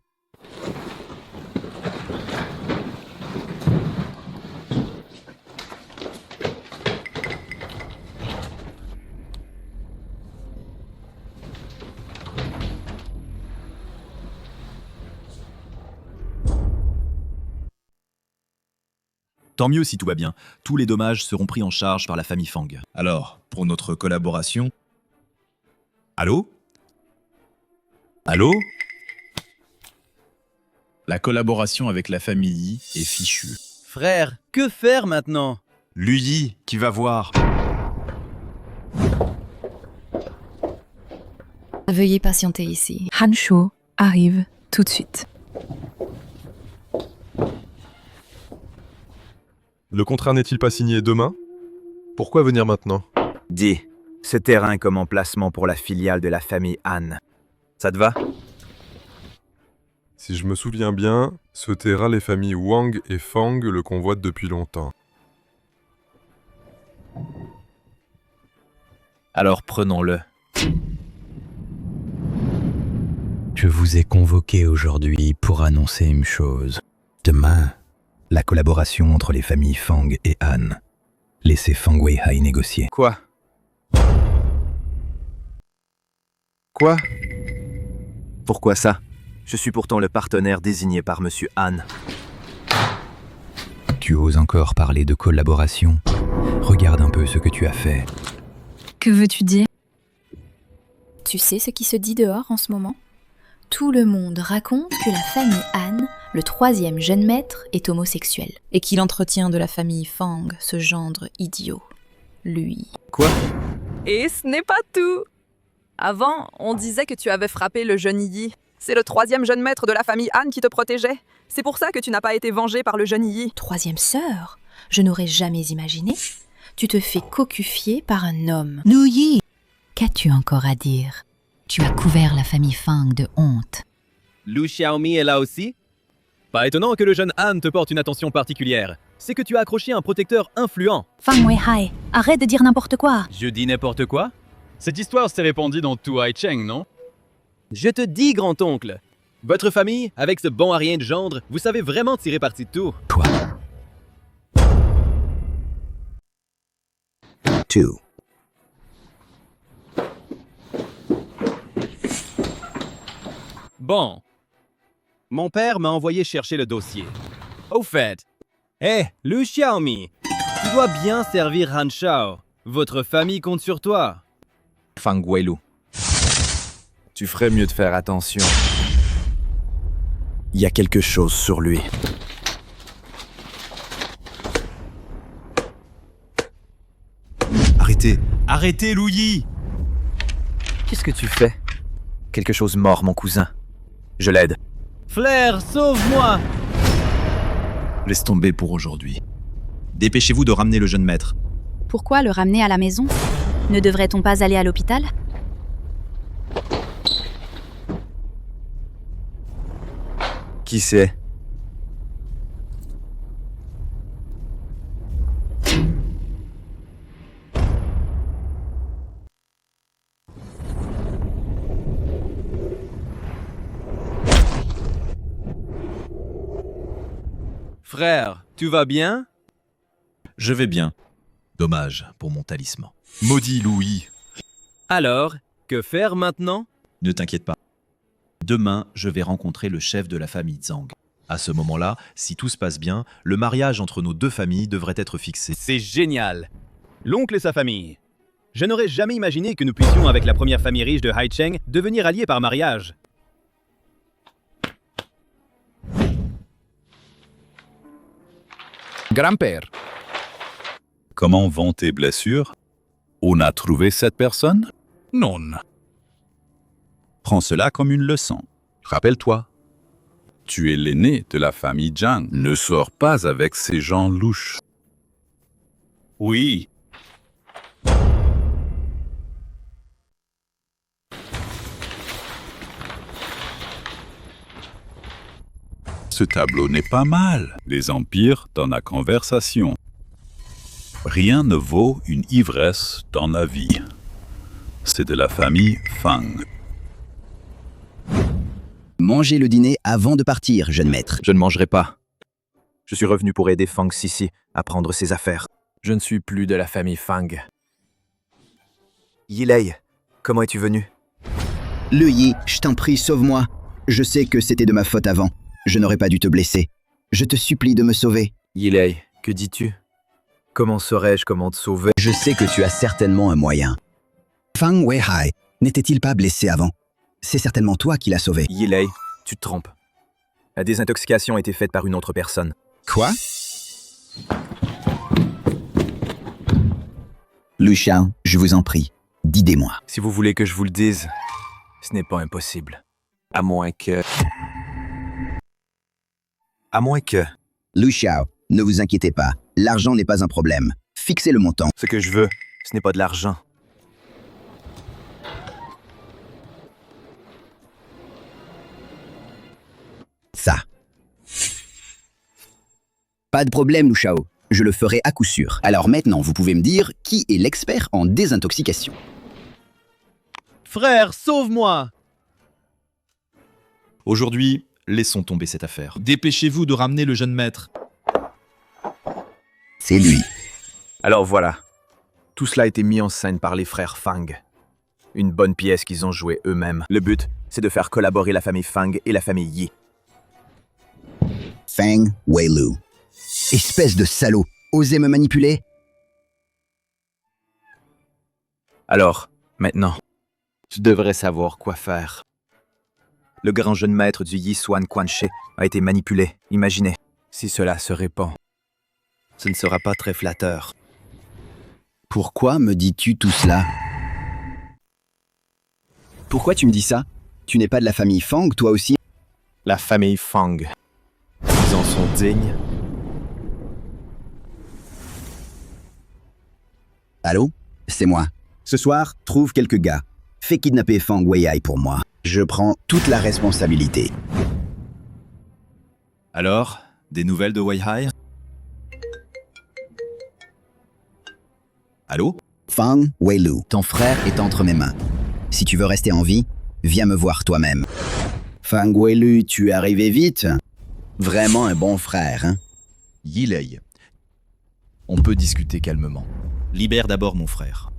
Tant mieux si tout va bien. Tous les dommages seront pris en charge par la famille Fang. Alors, pour notre collaboration... Allô? Allô? La collaboration avec la famille Yi est fichue. Frère, que faire maintenant? Lui, qui va voir? Veuillez patienter ici. Hanshu arrive tout de suite. Le contrat n'est-il pas signé demain? Pourquoi venir maintenant? Dis, ce terrain comme emplacement pour la filiale de la famille Han. Ça te va? Si je me souviens bien, ce terrain, les familles Wang et Fang le convoitent depuis longtemps. Alors prenons-le. Je vous ai convoqué aujourd'hui pour annoncer une chose. Demain, la collaboration entre les familles Fang et Han. Laissez Fang Weihai négocier. Quoi? Quoi? Pourquoi ça? Je suis pourtant le partenaire désigné par Monsieur Han. Tu oses encore parler de collaboration? Regarde un peu ce que tu as fait. Que veux-tu dire? Tu sais ce qui se dit dehors en ce moment? Tout le monde raconte que la famille Han, le 3e jeune maître, est homosexuel. Et qu'il entretient de la famille Fang ce gendre idiot. Lui. Quoi? Et ce n'est pas tout. Avant, on disait que tu avais frappé le jeune Yi. C'est le 3e jeune maître de la famille Han qui te protégeait. C'est pour ça que tu n'as pas été vengé par le jeune Yi. 3e sœur? Je n'aurais jamais imaginé. Tu te fais cocufier par un homme. Nuyi! Qu'as-tu encore à dire? Tu as couvert la famille Fang de honte. Lu Xiaomi est là aussi? Pas étonnant que le jeune Han te porte une attention particulière. C'est que tu as accroché un protecteur influent. Fang Weihai, arrête de dire n'importe quoi. Je dis n'importe quoi? Cette histoire s'est répandue dans tout Haicheng, non? Je te dis, grand-oncle, votre famille, avec ce bon à rien de gendre, vous savez vraiment tirer parti de tout. Toi. 2. Bon. Mon père m'a envoyé chercher le dossier. Au fait, hé, Lu Xiaomi, tu dois bien servir Han Shao. Votre famille compte sur toi. Fang Weilu. Tu ferais mieux de faire attention. Il y a quelque chose sur lui. Arrêtez! Arrêtez, Louis! Qu'est-ce que tu fais? Quelque chose mort, mon cousin. Je l'aide. Flair, sauve-moi! Laisse tomber pour aujourd'hui. Dépêchez-vous de ramener le jeune maître. Pourquoi le ramener à la maison? Ne devrait-on pas aller à l'hôpital? Qui c'est? Frère, tu vas bien? Je vais bien. Dommage pour mon talisman. Maudit Louis. Alors, que faire maintenant? Ne t'inquiète pas. Demain, je vais rencontrer le chef de la famille Zhang. À ce moment-là, si tout se passe bien, le mariage entre nos deux familles devrait être fixé. C'est génial! L'oncle et sa famille. Je n'aurais jamais imaginé que nous puissions, avec la première famille riche de Haicheng, devenir alliés par mariage. Grand-père. Comment vont tes blessures? On a trouvé cette personne? Non. Prends cela comme une leçon. Rappelle-toi, Tu es l'aîné de la famille Zhang. Ne sors pas avec ces gens louches. Oui. Ce tableau n'est pas mal. Les empires dans la conversation. Rien ne vaut une ivresse dans la vie. C'est de la famille Fang. Mangez le dîner avant de partir, jeune maître. Je ne mangerai pas. Je suis revenu pour aider Fang Sisi à prendre ses affaires. Je ne suis plus de la famille Fang. Yilei, comment es-tu venu? Le Yi, je t'en prie, sauve-moi. Je sais que c'était de ma faute avant. Je n'aurais pas dû te blesser. Je te supplie de me sauver. Yilei, que dis-tu? Comment saurais-je comment te sauver? Je sais que tu as certainement un moyen. Fang Weihai n'était-il pas blessé avant? C'est certainement toi qui l'as sauvé. Yilei, tu te trompes. La désintoxication a été faite par une autre personne. Quoi? Lu Xiao, je vous en prie, dis-moi. Si vous voulez que je vous le dise, ce n'est pas impossible. À moins que... Lu Xiao, ne vous inquiétez pas, l'argent n'est pas un problème. Fixez le montant. Ce que je veux, ce n'est pas de l'argent. Ça. Pas de problème, Lu Xiao. Je le ferai à coup sûr. Alors maintenant, vous pouvez me dire qui est l'expert en désintoxication. Frère, sauve-moi! Aujourd'hui, laissons tomber cette affaire. Dépêchez-vous de ramener le jeune maître. C'est lui. Alors voilà. Tout cela a été mis en scène par les frères Fang. Une bonne pièce qu'ils ont jouée eux-mêmes. Le but, c'est de faire collaborer la famille Fang et la famille Yi. Fang Weilu. Espèce de salaud. Osez me manipuler? Alors, maintenant, tu devrais savoir quoi faire. Le grand jeune maître du Yi Xuan Quanche a été manipulé. Imaginez, si cela se répand, ce ne sera pas très flatteur. Pourquoi me dis-tu tout cela? Pourquoi tu me dis ça? Tu n'es pas de la famille Fang, toi aussi? La famille Fang. Ils en sont dignes. Allô? C'est moi. Ce soir, trouve quelques gars. Fais kidnapper Fang Weihai pour moi. Je prends toute la responsabilité. Alors, des nouvelles de Weihai? Allô? Fang Weilu, ton frère est entre mes mains. Si tu veux rester en vie, viens me voir toi-même. Fang Weilu, tu es arrivé vite. Vraiment un bon frère, hein? Yilei. On peut discuter calmement. Libère d'abord mon frère.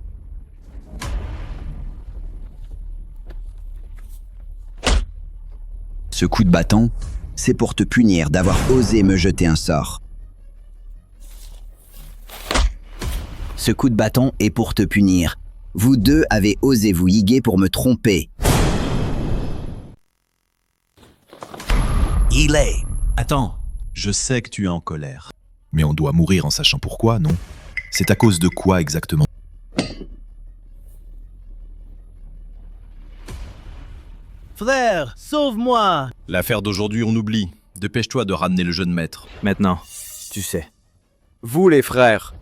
Ce coup de bâton, c'est pour te punir d'avoir osé me jeter un sort. Ce coup de bâton est pour te punir. Vous deux avez osé vous higuer pour me tromper. Yilei. Attends, je sais que tu es en colère. Mais on doit mourir en sachant pourquoi, non? C'est à cause de quoi exactement? Frère, sauve-moi! L'affaire d'aujourd'hui, on oublie. Dépêche-toi de ramener le jeune maître. Maintenant, tu sais. Vous les frères.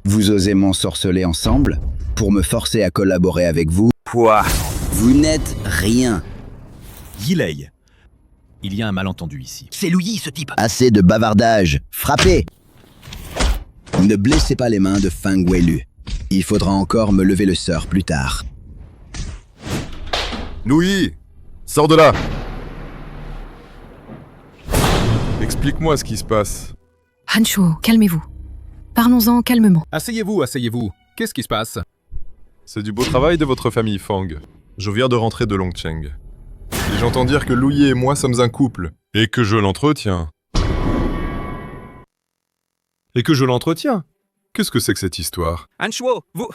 Vous osez m'ensorceler ensemble pour me forcer à collaborer avec vous? Quoi? Vous n'êtes rien. Yilei. Il y a un malentendu ici. C'est Louis, ce type. Assez de bavardage. Frappez! Ne blessez pas les mains de Fang Weilu. Il faudra encore me lever le sort plus tard. Louis, sors de là! Explique-moi ce qui se passe. Hanchuo, calmez-vous. Parlons-en calmement. Asseyez-vous, asseyez-vous. Qu'est-ce qui se passe? C'est du beau travail de votre famille Fang. Je viens de rentrer de Longcheng. Et j'entends dire que Louis et moi sommes un couple. Et que je l'entretiens. Qu'est-ce que c'est que cette histoire? Hanchuo, vous...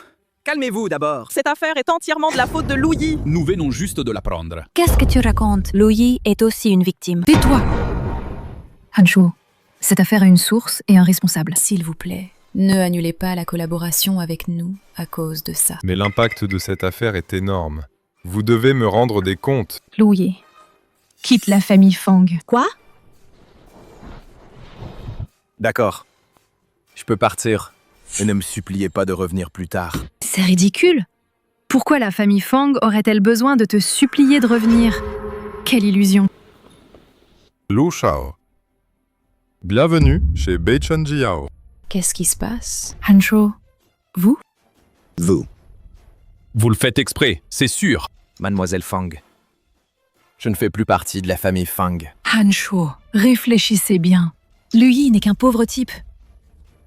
Calmez-vous d'abord. Cette affaire est entièrement de la faute de Lu Yi. Nous venons juste de l'apprendre. Qu'est-ce que tu racontes? Lu Yi est aussi une victime. Tais-toi! Hanchuo, cette affaire a une source et un responsable. S'il vous plaît, ne annulez pas la collaboration avec nous à cause de ça. Mais l'impact de cette affaire est énorme. Vous devez me rendre des comptes. Lu Yi, quitte la famille Fang. Quoi? D'accord. Je peux partir. Et ne me suppliez pas de revenir plus tard. C'est ridicule. Pourquoi la famille Fang aurait-elle besoin de te supplier de revenir? Quelle illusion. Lu Shao. Bienvenue chez Beichun Jiao. Qu'est-ce qui se passe? Hanshu, vous? Vous. Vous le faites exprès, c'est sûr. Mademoiselle Fang. Je ne fais plus partie de la famille Fang. Hanshu, réfléchissez bien. Lu Yi n'est qu'un pauvre type.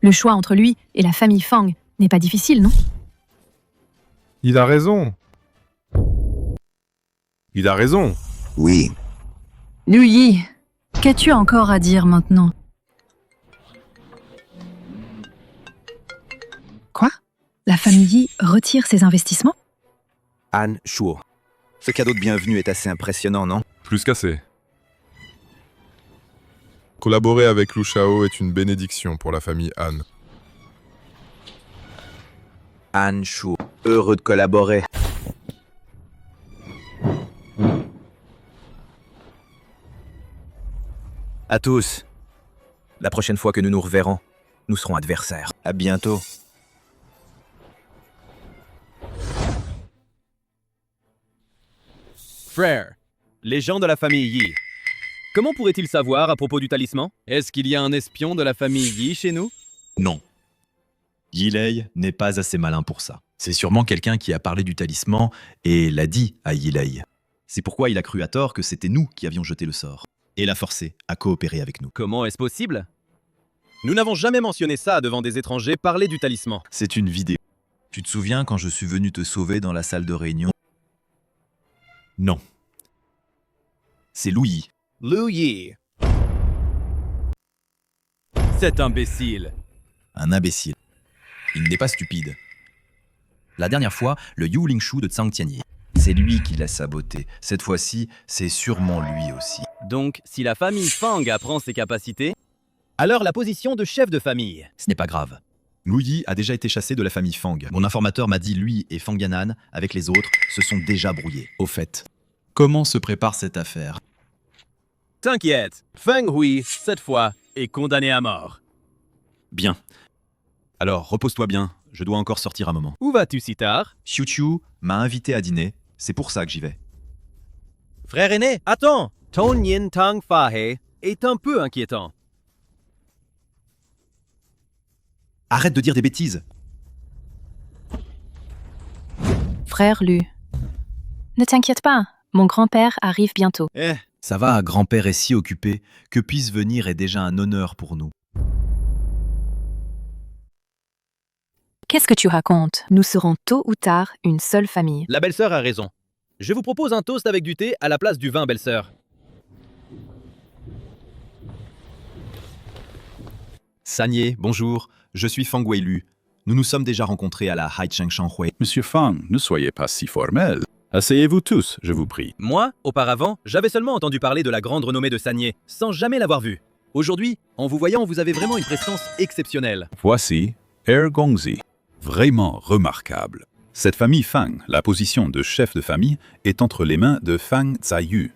Le choix entre lui et la famille Fang n'est pas difficile, non? Il a raison. Il a raison. Oui. Lu Yi, qu'as-tu encore à dire maintenant? Quoi? La famille Yi retire ses investissements? Han Shuo. Ce cadeau de bienvenue est assez impressionnant, non? Plus qu'assez. Collaborer avec Lu Shao est une bénédiction pour la famille Han. Han Shuo. Heureux de collaborer. À tous. La prochaine fois que nous nous reverrons, nous serons adversaires. À bientôt. Frère, les gens de la famille Yi. Comment pourraient-ils savoir à propos du talisman? Est-ce qu'il y a un espion de la famille Yi chez nous? Non. Yilei n'est pas assez malin pour ça. C'est sûrement quelqu'un qui a parlé du talisman et l'a dit à Yilei. C'est pourquoi il a cru à tort que c'était nous qui avions jeté le sort. Et l'a forcé à coopérer avec nous. Comment est-ce possible? Nous n'avons jamais mentionné ça devant des étrangers parler du talisman. C'est une vidéo. Tu te souviens quand je suis venu te sauver dans la salle de réunion? Non. C'est Lu Yi. Lu Yi. Cet imbécile. Un imbécile. Il n'est pas stupide. La dernière fois, le Yu Lingshu de Zhang Tianyi. C'est lui qui l'a saboté. Cette fois-ci, c'est sûrement lui aussi. Donc, si la famille Fang apprend ses capacités, alors la position de chef de famille. Ce n'est pas grave. Lu Yi a déjà été chassé de la famille Fang. Mon informateur m'a dit lui et Fang Yanan, avec les autres, se sont déjà brouillés. Au fait, comment se prépare cette affaire? T'inquiète, Feng Hui, cette fois, est condamné à mort. Bien. Alors, repose-toi bien. Je dois encore sortir un moment. Où vas-tu si tard? Xiu Qiu m'a invité à dîner. C'est pour ça que j'y vais. Frère aîné, attends! Ton Yin Tang Fahe est un peu inquiétant. Arrête de dire des bêtises. Frère Lu, ne t'inquiète pas, mon grand-père arrive bientôt. Ça va, grand-père est si occupé que puisse venir est déjà un honneur pour nous. Qu'est-ce que tu racontes? Nous serons tôt ou tard une seule famille. La belle-sœur a raison. Je vous propose un toast avec du thé à la place du vin, belle-sœur. Sanye, bonjour. Je suis Fang Weilu. Nous nous sommes déjà rencontrés à la Haicheng Shanhui. Monsieur Fang, ne soyez pas si formel. Asseyez-vous tous, je vous prie. Moi, auparavant, j'avais seulement entendu parler de la grande renommée de Sanye, sans jamais l'avoir vue. Aujourd'hui, en vous voyant, vous avez vraiment une prestance exceptionnelle. Voici Er Gongzi. Vraiment remarquable. Cette famille Fang, la position de chef de famille, est entre les mains de Fang Zaiyu.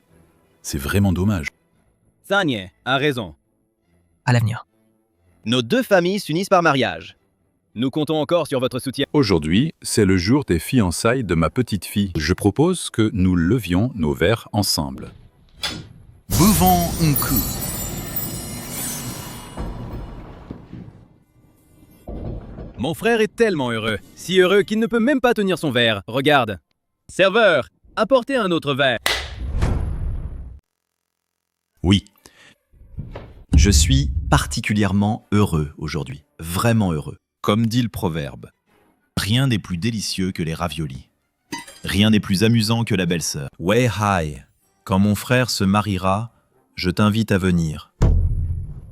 C'est vraiment dommage. Sanye a raison. À l'avenir. Nos deux familles s'unissent par mariage. Nous comptons encore sur votre soutien. Aujourd'hui, c'est le jour des fiançailles de ma petite fille. Je propose que nous levions nos verres ensemble. Buvons un coup. Mon frère est tellement heureux. Si heureux qu'il ne peut même pas tenir son verre. Regarde. Serveur, apportez un autre verre. Oui. Je suis particulièrement heureux aujourd'hui. Vraiment heureux. Comme dit le proverbe, rien n'est plus délicieux que les raviolis. Rien n'est plus amusant que la belle-sœur. Wei Hai, quand mon frère se mariera, je t'invite à venir.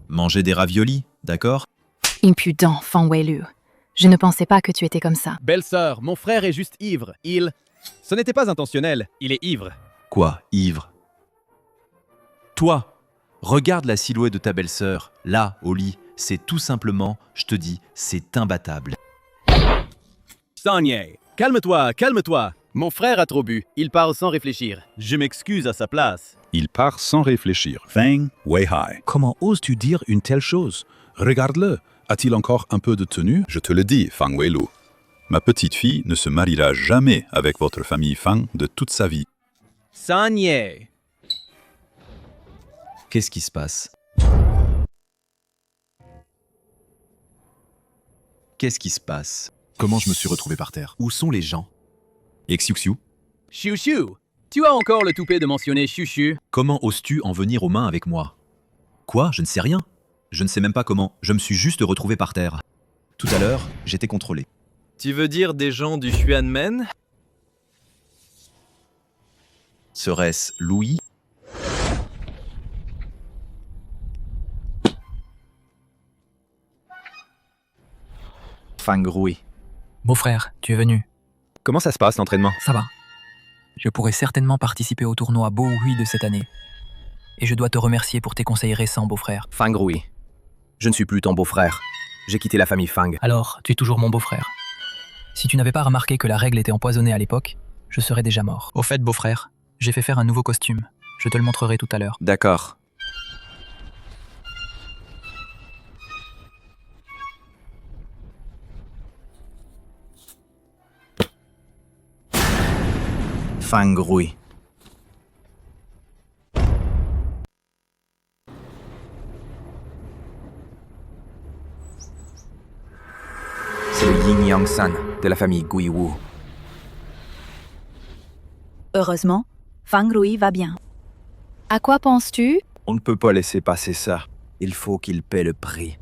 Manger des raviolis, d'accord? Impudent, Fang Weilu. Je ne pensais pas que tu étais comme ça. Belle-sœur, mon frère est juste ivre. Ce n'était pas intentionnel. Il est ivre. Quoi, ivre? Toi, regarde la silhouette de ta belle-sœur, là, au lit. C'est tout simplement, je te dis, c'est imbattable. Sanye, calme-toi, calme-toi. Mon frère a trop bu. Il parle sans réfléchir. Je m'excuse à sa place. Il part sans réfléchir. Fang Weihai. Comment oses-tu dire une telle chose? Regarde-le, a-t-il encore un peu de tenue? Je te le dis, Fang Weilu. Ma petite fille ne se mariera jamais avec votre famille Fang de toute sa vie. Sanye. Qu'est-ce qui se passe? Qu'est-ce qui se passe? Comment je me suis retrouvé par terre? Où sont les gens? Xiu-xiu, Chouchou. Tu as encore le toupet de mentionner Chouchou. comment oses-tu en venir aux mains avec moi? Quoi? Je ne sais rien. Je ne sais même pas comment. Je me suis juste retrouvé par terre. Tout à l'heure, j'étais contrôlé. Tu veux dire des gens du Xuanmen? Serait-ce Louis? Fang Rui. Beau-frère, tu es venu. Comment ça se passe l'entraînement? Ça va. Je pourrais certainement participer au tournoi Bohui de cette année. Et je dois te remercier pour tes conseils récents, beau-frère. Fang Rui. Je ne suis plus ton beau-frère. J'ai quitté la famille Fang. Alors, tu es toujours mon beau-frère. Si tu n'avais pas remarqué que la règle était empoisonnée à l'époque, je serais déjà mort. Au fait, beau-frère, j'ai fait faire un nouveau costume. Je te le montrerai tout à l'heure. D'accord. Fang Rui. C'est le Yin Yang San de la famille Gui Wu. Heureusement, Fang Rui va bien. À quoi penses-tu? On ne peut pas laisser passer ça. Il faut qu'il paie le prix.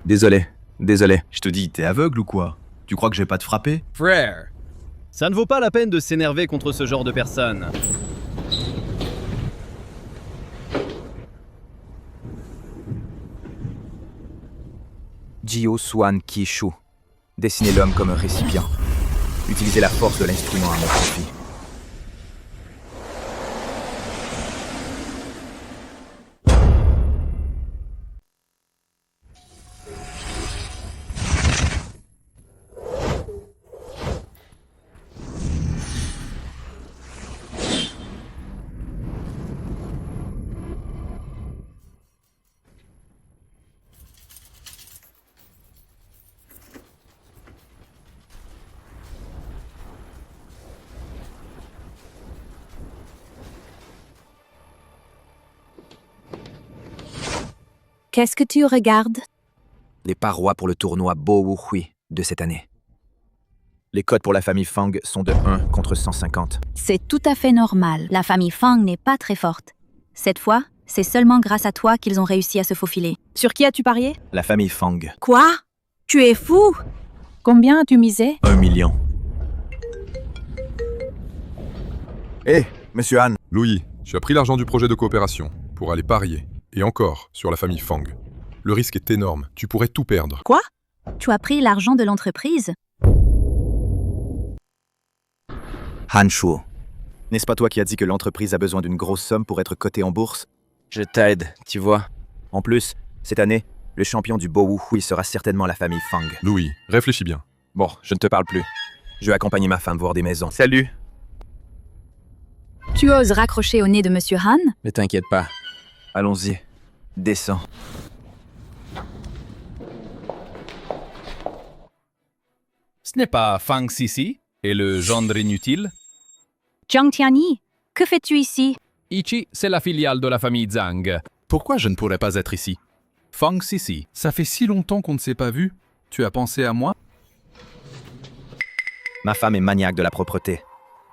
Désolé. Je te dis, t'es aveugle ou quoi? Tu crois que je vais pas te frapper? Frère, ça ne vaut pas la peine de s'énerver contre ce genre de personnes. Jiu Suan Ki Shu. Dessinez l'homme comme un récipient. Utilisez la force de l'instrument à mon profit. Qu'est-ce que tu regardes? Les parois pour le tournoi Bo Wu Hui de cette année. Les codes pour la famille Fang sont de 1 contre 150. C'est tout à fait normal. La famille Fang n'est pas très forte. Cette fois, c'est seulement grâce à toi qu'ils ont réussi à se faufiler. Sur qui as-tu parié? La famille Fang. Quoi? Tu es fou? Combien as-tu misé? 1 million. Hé, monsieur Han. Louis, tu as pris l'argent du projet de coopération pour aller parier. Et encore, sur la famille Fang. Le risque est énorme. Tu pourrais tout perdre. Quoi? Tu as pris l'argent de l'entreprise? Han Shuo. N'est-ce pas toi qui as dit que l'entreprise a besoin d'une grosse somme pour être cotée en bourse? Je t'aide, tu vois. En plus, cette année, le champion du Bo Wu Hui sera certainement la famille Fang. Louis, réfléchis bien. Bon, je ne te parle plus. Je vais accompagner ma femme voir des maisons. Salut. Tu oses raccrocher au nez de Monsieur Han? Mais t'inquiète pas. Allons-y. Descends. Ce n'est pas Fang Sisi et le gendre inutile? Zhang Tianyi, que fais-tu ici? Ichi, c'est la filiale de la famille Zhang. Pourquoi je ne pourrais pas être ici? Fang Sisi. Ça fait si longtemps qu'on ne s'est pas vu. Tu as pensé à moi? Ma femme est maniaque de la propreté.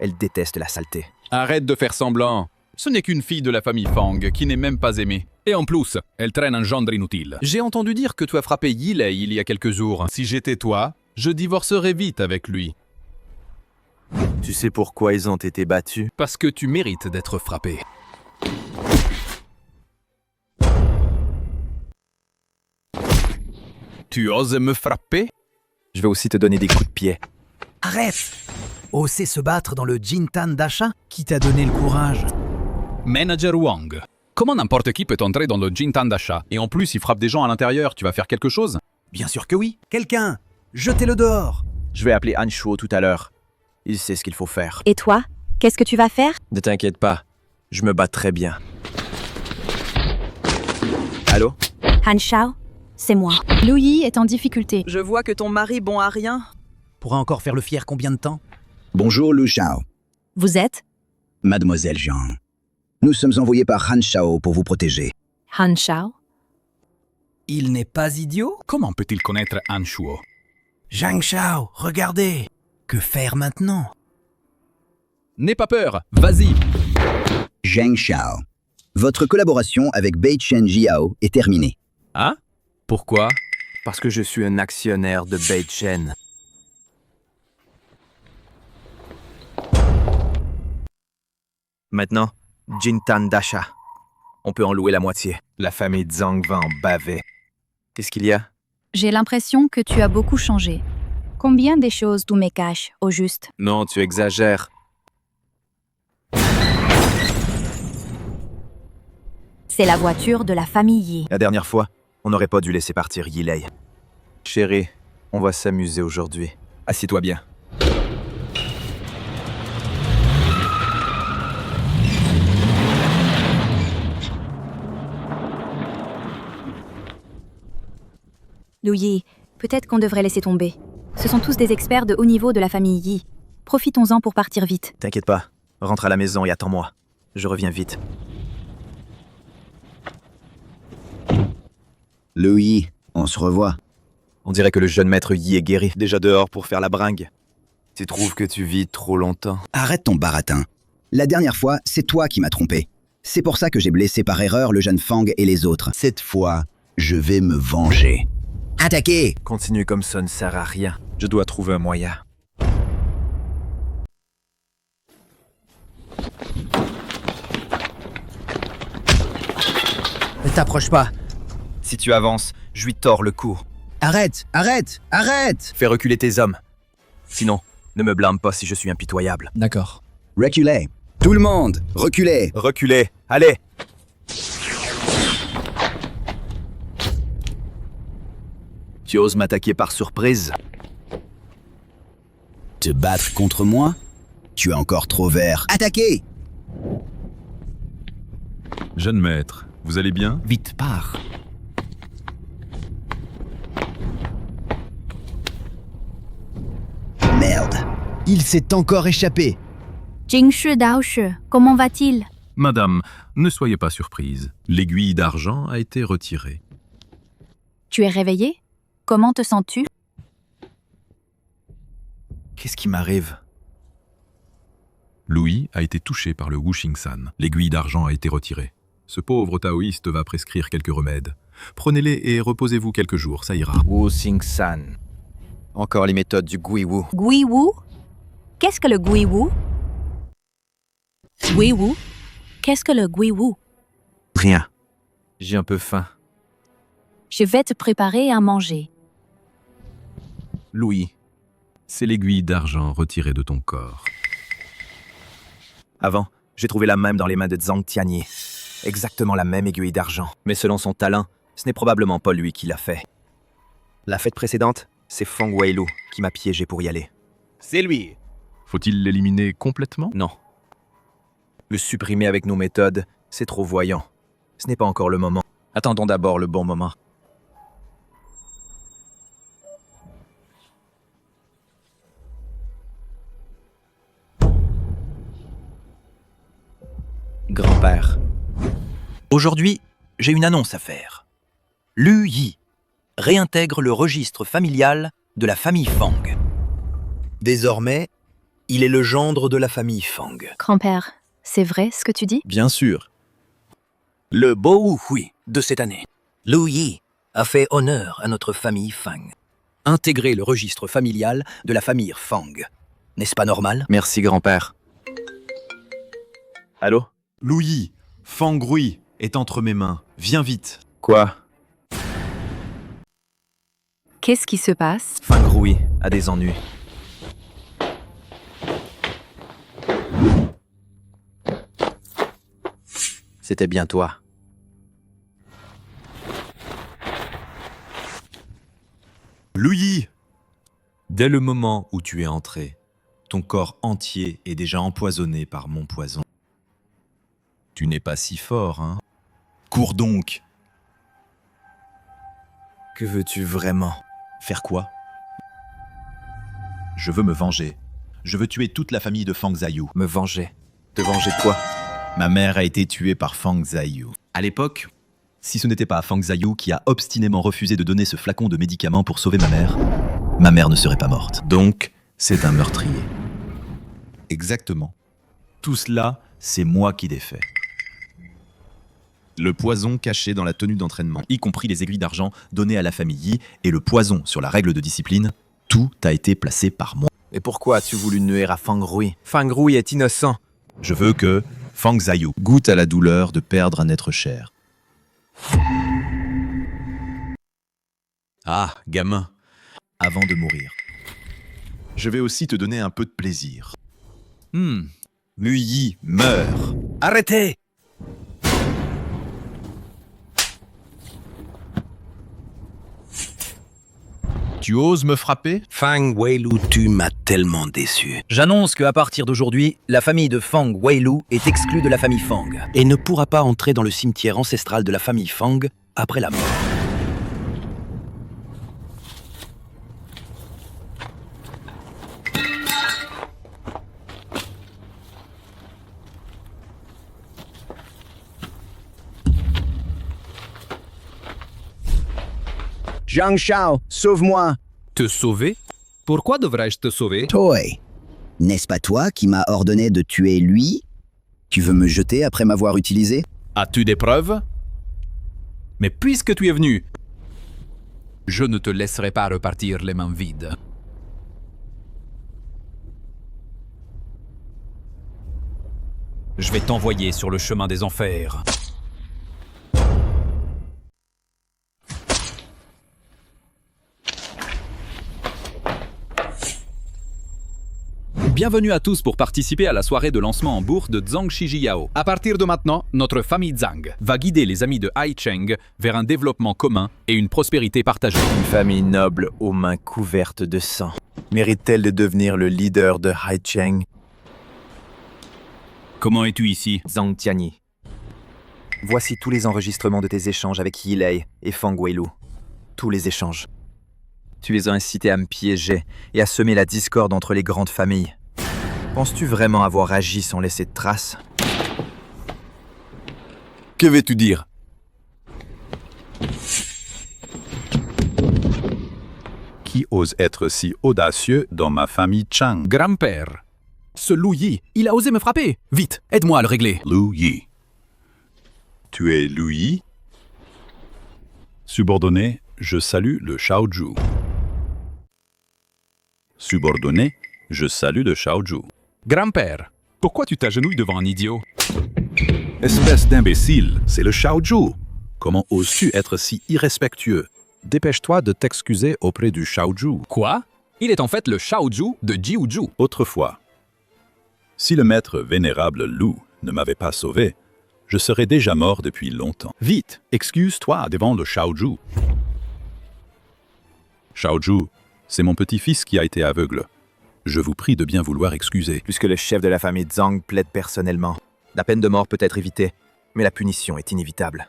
Elle déteste la saleté. Arrête de faire semblant. Ce n'est qu'une fille de la famille Fang qui n'est même pas aimée. Et en plus, elle traîne un gendre inutile. J'ai entendu dire que tu as frappé Yilei il y a quelques jours. Si j'étais toi, je divorcerais vite avec lui. Tu sais pourquoi ils ont été battus? Parce que tu mérites d'être frappé. Tu oses me frapper? Je vais aussi te donner des coups de pied. Arrête! Oser se battre dans le Jintan d'achat? Qui t'a donné le courage? Manager Wang. Comment n'importe qui peut entrer dans le Jintan d'achat? Et en plus, il frappe des gens à l'intérieur. Tu vas faire quelque chose? Bien sûr que oui. Quelqu'un, jetez-le dehors. Je vais appeler Han Shuo tout à l'heure. Il sait ce qu'il faut faire. Et toi, qu'est-ce que tu vas faire? Ne t'inquiète pas, je me bats très bien. Allô? Han Shao, c'est moi. Lu Yi est en difficulté. Je vois que ton mari bon à rien. Pourra encore faire le fier combien de temps? Bonjour Lu Shao. Vous êtes? Mademoiselle Zhang. Nous sommes envoyés par Han Shao pour vous protéger. Han Shao? Il n'est pas idiot? Comment peut-il connaître Han Shuo? Zhang Shao, regardez. Que faire maintenant? N'aie pas peur, vas-y. Zhang Shao. Votre collaboration avec Bei Chen Jiao est terminée. Ah? Pourquoi? Parce que je suis un actionnaire de Bei Chen. Maintenant, Jintan d'achat. On peut en louer la moitié. La famille Zhang va en baver. Qu'est-ce qu'il y a? J'ai l'impression que tu as beaucoup changé. Combien de choses tu me caches, au juste? Non, tu exagères. C'est la voiture de la famille Yi. La dernière fois, on n'aurait pas dû laisser partir Yi Lei. Chérie, on va s'amuser aujourd'hui. Assieds-toi bien. Lu Yi, peut-être qu'on devrait laisser tomber. Ce sont tous des experts de haut niveau de la famille Yi. Profitons-en pour partir vite. T'inquiète pas, rentre à la maison et attends-moi. Je reviens vite. Lu Yi, on se revoit. On dirait que le jeune maître Yi est guéri, déjà dehors pour faire la bringue. Tu trouves que tu vis trop longtemps? Arrête ton baratin. La dernière fois, c'est toi qui m'as trompé. C'est pour ça que j'ai blessé par erreur le jeune Fang et les autres. Cette fois, je vais me venger. Attaquez! Continue comme ça ne sert à rien. Je dois trouver un moyen. Ne t'approche pas. Si tu avances, je lui tords le cou. Arrête! Arrête! Arrête! Fais reculer tes hommes. Sinon, ne me blâme pas si je suis impitoyable. D'accord. Reculez! Tout le monde, reculez! Reculez! Allez! Tu oses m'attaquer par surprise? Te battre contre moi? Tu es encore trop vert. Attaquez! Jeune maître, vous allez bien? Vite, pars. Merde! Il s'est encore échappé! Jingshi Daoshi, comment va-t-il? Madame, ne soyez pas surprise. L'aiguille d'argent a été retirée. Tu es réveillé? Comment te sens-tu? Qu'est-ce qui m'arrive? Louis a été touché par le Wuxing-san. L'aiguille d'argent a été retirée. Ce pauvre taoïste va prescrire quelques remèdes. Prenez-les et reposez-vous quelques jours, ça ira. Wuxing-san. Encore les méthodes du Gui-Wu. Gui-Wu? Qu'est-ce que le Gui-Wu? Gui-Wu? Qu'est-ce que le Gui-Wu? Rien. J'ai un peu faim. Je vais te préparer à manger. Louis, c'est l'aiguille d'argent retirée de ton corps. Avant, j'ai trouvé la même dans les mains de Zhang Tianyi. Exactement la même aiguille d'argent. Mais selon son talent, ce n'est probablement pas lui qui l'a fait. La fête précédente, c'est Feng Weilu qui m'a piégé pour y aller. C'est lui. Faut-il l'éliminer complètement? Non. Le supprimer avec nos méthodes, c'est trop voyant. Ce n'est pas encore le moment. Attendons d'abord le bon moment. Grand-père. Aujourd'hui, j'ai une annonce à faire. Lu Yi réintègre le registre familial de la famille Fang. Désormais, il est le gendre de la famille Fang. Grand-père, c'est vrai ce que tu dis? Bien sûr. Le Bo Hui de cette année. Lu Yi a fait honneur à notre famille Fang. Intégrer le registre familial de la famille Fang. N'est-ce pas normal? Merci, grand-père. Allô? Louis, Fang Rui est entre mes mains. Viens vite. Quoi? Qu'est-ce qui se passe? Fang Rui a des ennuis. C'était bien toi. Lu Yi, dès le moment où tu es entré, ton corps entier est déjà empoisonné par mon poison. Tu n'es pas si fort, hein? Cours donc! Que veux-tu vraiment? Faire quoi? Je veux me venger. Je veux tuer toute la famille de Fang Zhayu. Me venger? Te venger de quoi? Ma mère a été tuée par Fang Zhayu. À l'époque, si ce n'était pas Fang Zhayu qui a obstinément refusé de donner ce flacon de médicaments pour sauver ma mère ne serait pas morte. Donc, c'est un meurtrier. Exactement. Tout cela, c'est moi qui l'ai fait. Le poison caché dans la tenue d'entraînement, y compris les aiguilles d'argent données à la famille Yi, et le poison sur la règle de discipline, tout a été placé par moi. Et pourquoi as-tu voulu nuire à Fang Rui? Fang Rui est innocent. Je veux que Fang Zhayu goûte à la douleur de perdre un être cher. Ah, gamin, avant de mourir, je vais aussi te donner un peu de plaisir. Lu Yi meurt. Arrêtez! Tu oses me frapper? Fang Weilu, tu m'as tellement déçu. J'annonce qu'à partir d'aujourd'hui, la famille de Fang Weilu est exclue de la famille Fang et ne pourra pas entrer dans le cimetière ancestral de la famille Fang après la mort. Zhang Shao, sauve-moi. Te sauver? Pourquoi devrais-je te sauver? Toi, n'est-ce pas toi qui m'as ordonné de tuer lui? Tu veux me jeter après m'avoir utilisé? As-tu des preuves? Mais puisque tu es venu, je ne te laisserai pas repartir les mains vides. Je vais t'envoyer sur le chemin des enfers. Bienvenue à tous pour participer à la soirée de lancement en bourse de Zhang Shijiao. À partir de maintenant, notre famille Zhang va guider les amis de Haicheng vers un développement commun et une prospérité partagée. Une famille noble aux mains couvertes de sang. Mérite-t-elle de devenir le leader de Haicheng? Comment es-tu ici? Zhang Tianyi. Voici tous les enregistrements de tes échanges avec Yi Lei et Fang Weilu. Tous les échanges. Tu les as incités à me piéger et à semer la discorde entre les grandes familles. Penses-tu vraiment avoir agi sans laisser de traces? Que veux-tu dire? Qui ose être si audacieux dans ma famille Chang? Grand-père, ce Lu Yi, il a osé me frapper. Vite, aide-moi à le régler. Lu Yi. Tu es Lu Yi? Subordonné, je salue le Shaoju. Subordonné, je salue le Shaoju. Grand-père, pourquoi tu t'agenouilles devant un idiot? Espèce d'imbécile, c'est le Shaoju. Comment oses-tu être si irrespectueux? Dépêche-toi de t'excuser auprès du Shaoju. Quoi? Il est en fait le Shaoju de Jiuju. Autrefois. Si le maître vénérable Lu ne m'avait pas sauvé, je serais déjà mort depuis longtemps. Vite, excuse-toi devant le Shaoju. Shaoju, c'est mon petit-fils qui a été aveugle. Je vous prie de bien vouloir excuser. Puisque le chef de la famille Zhang plaide personnellement, la peine de mort peut être évitée, mais la punition est inévitable.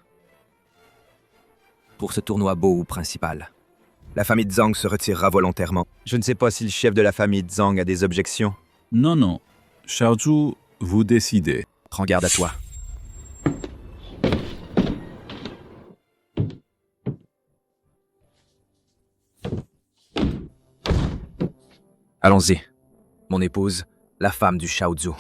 Pour ce tournoi Bowu principal, la famille Zhang se retirera volontairement. Je ne sais pas si le chef de la famille Zhang a des objections. Non. Shaoju, vous décidez. Prends garde à toi. Allons-y. Mon épouse, la femme du Shaozu.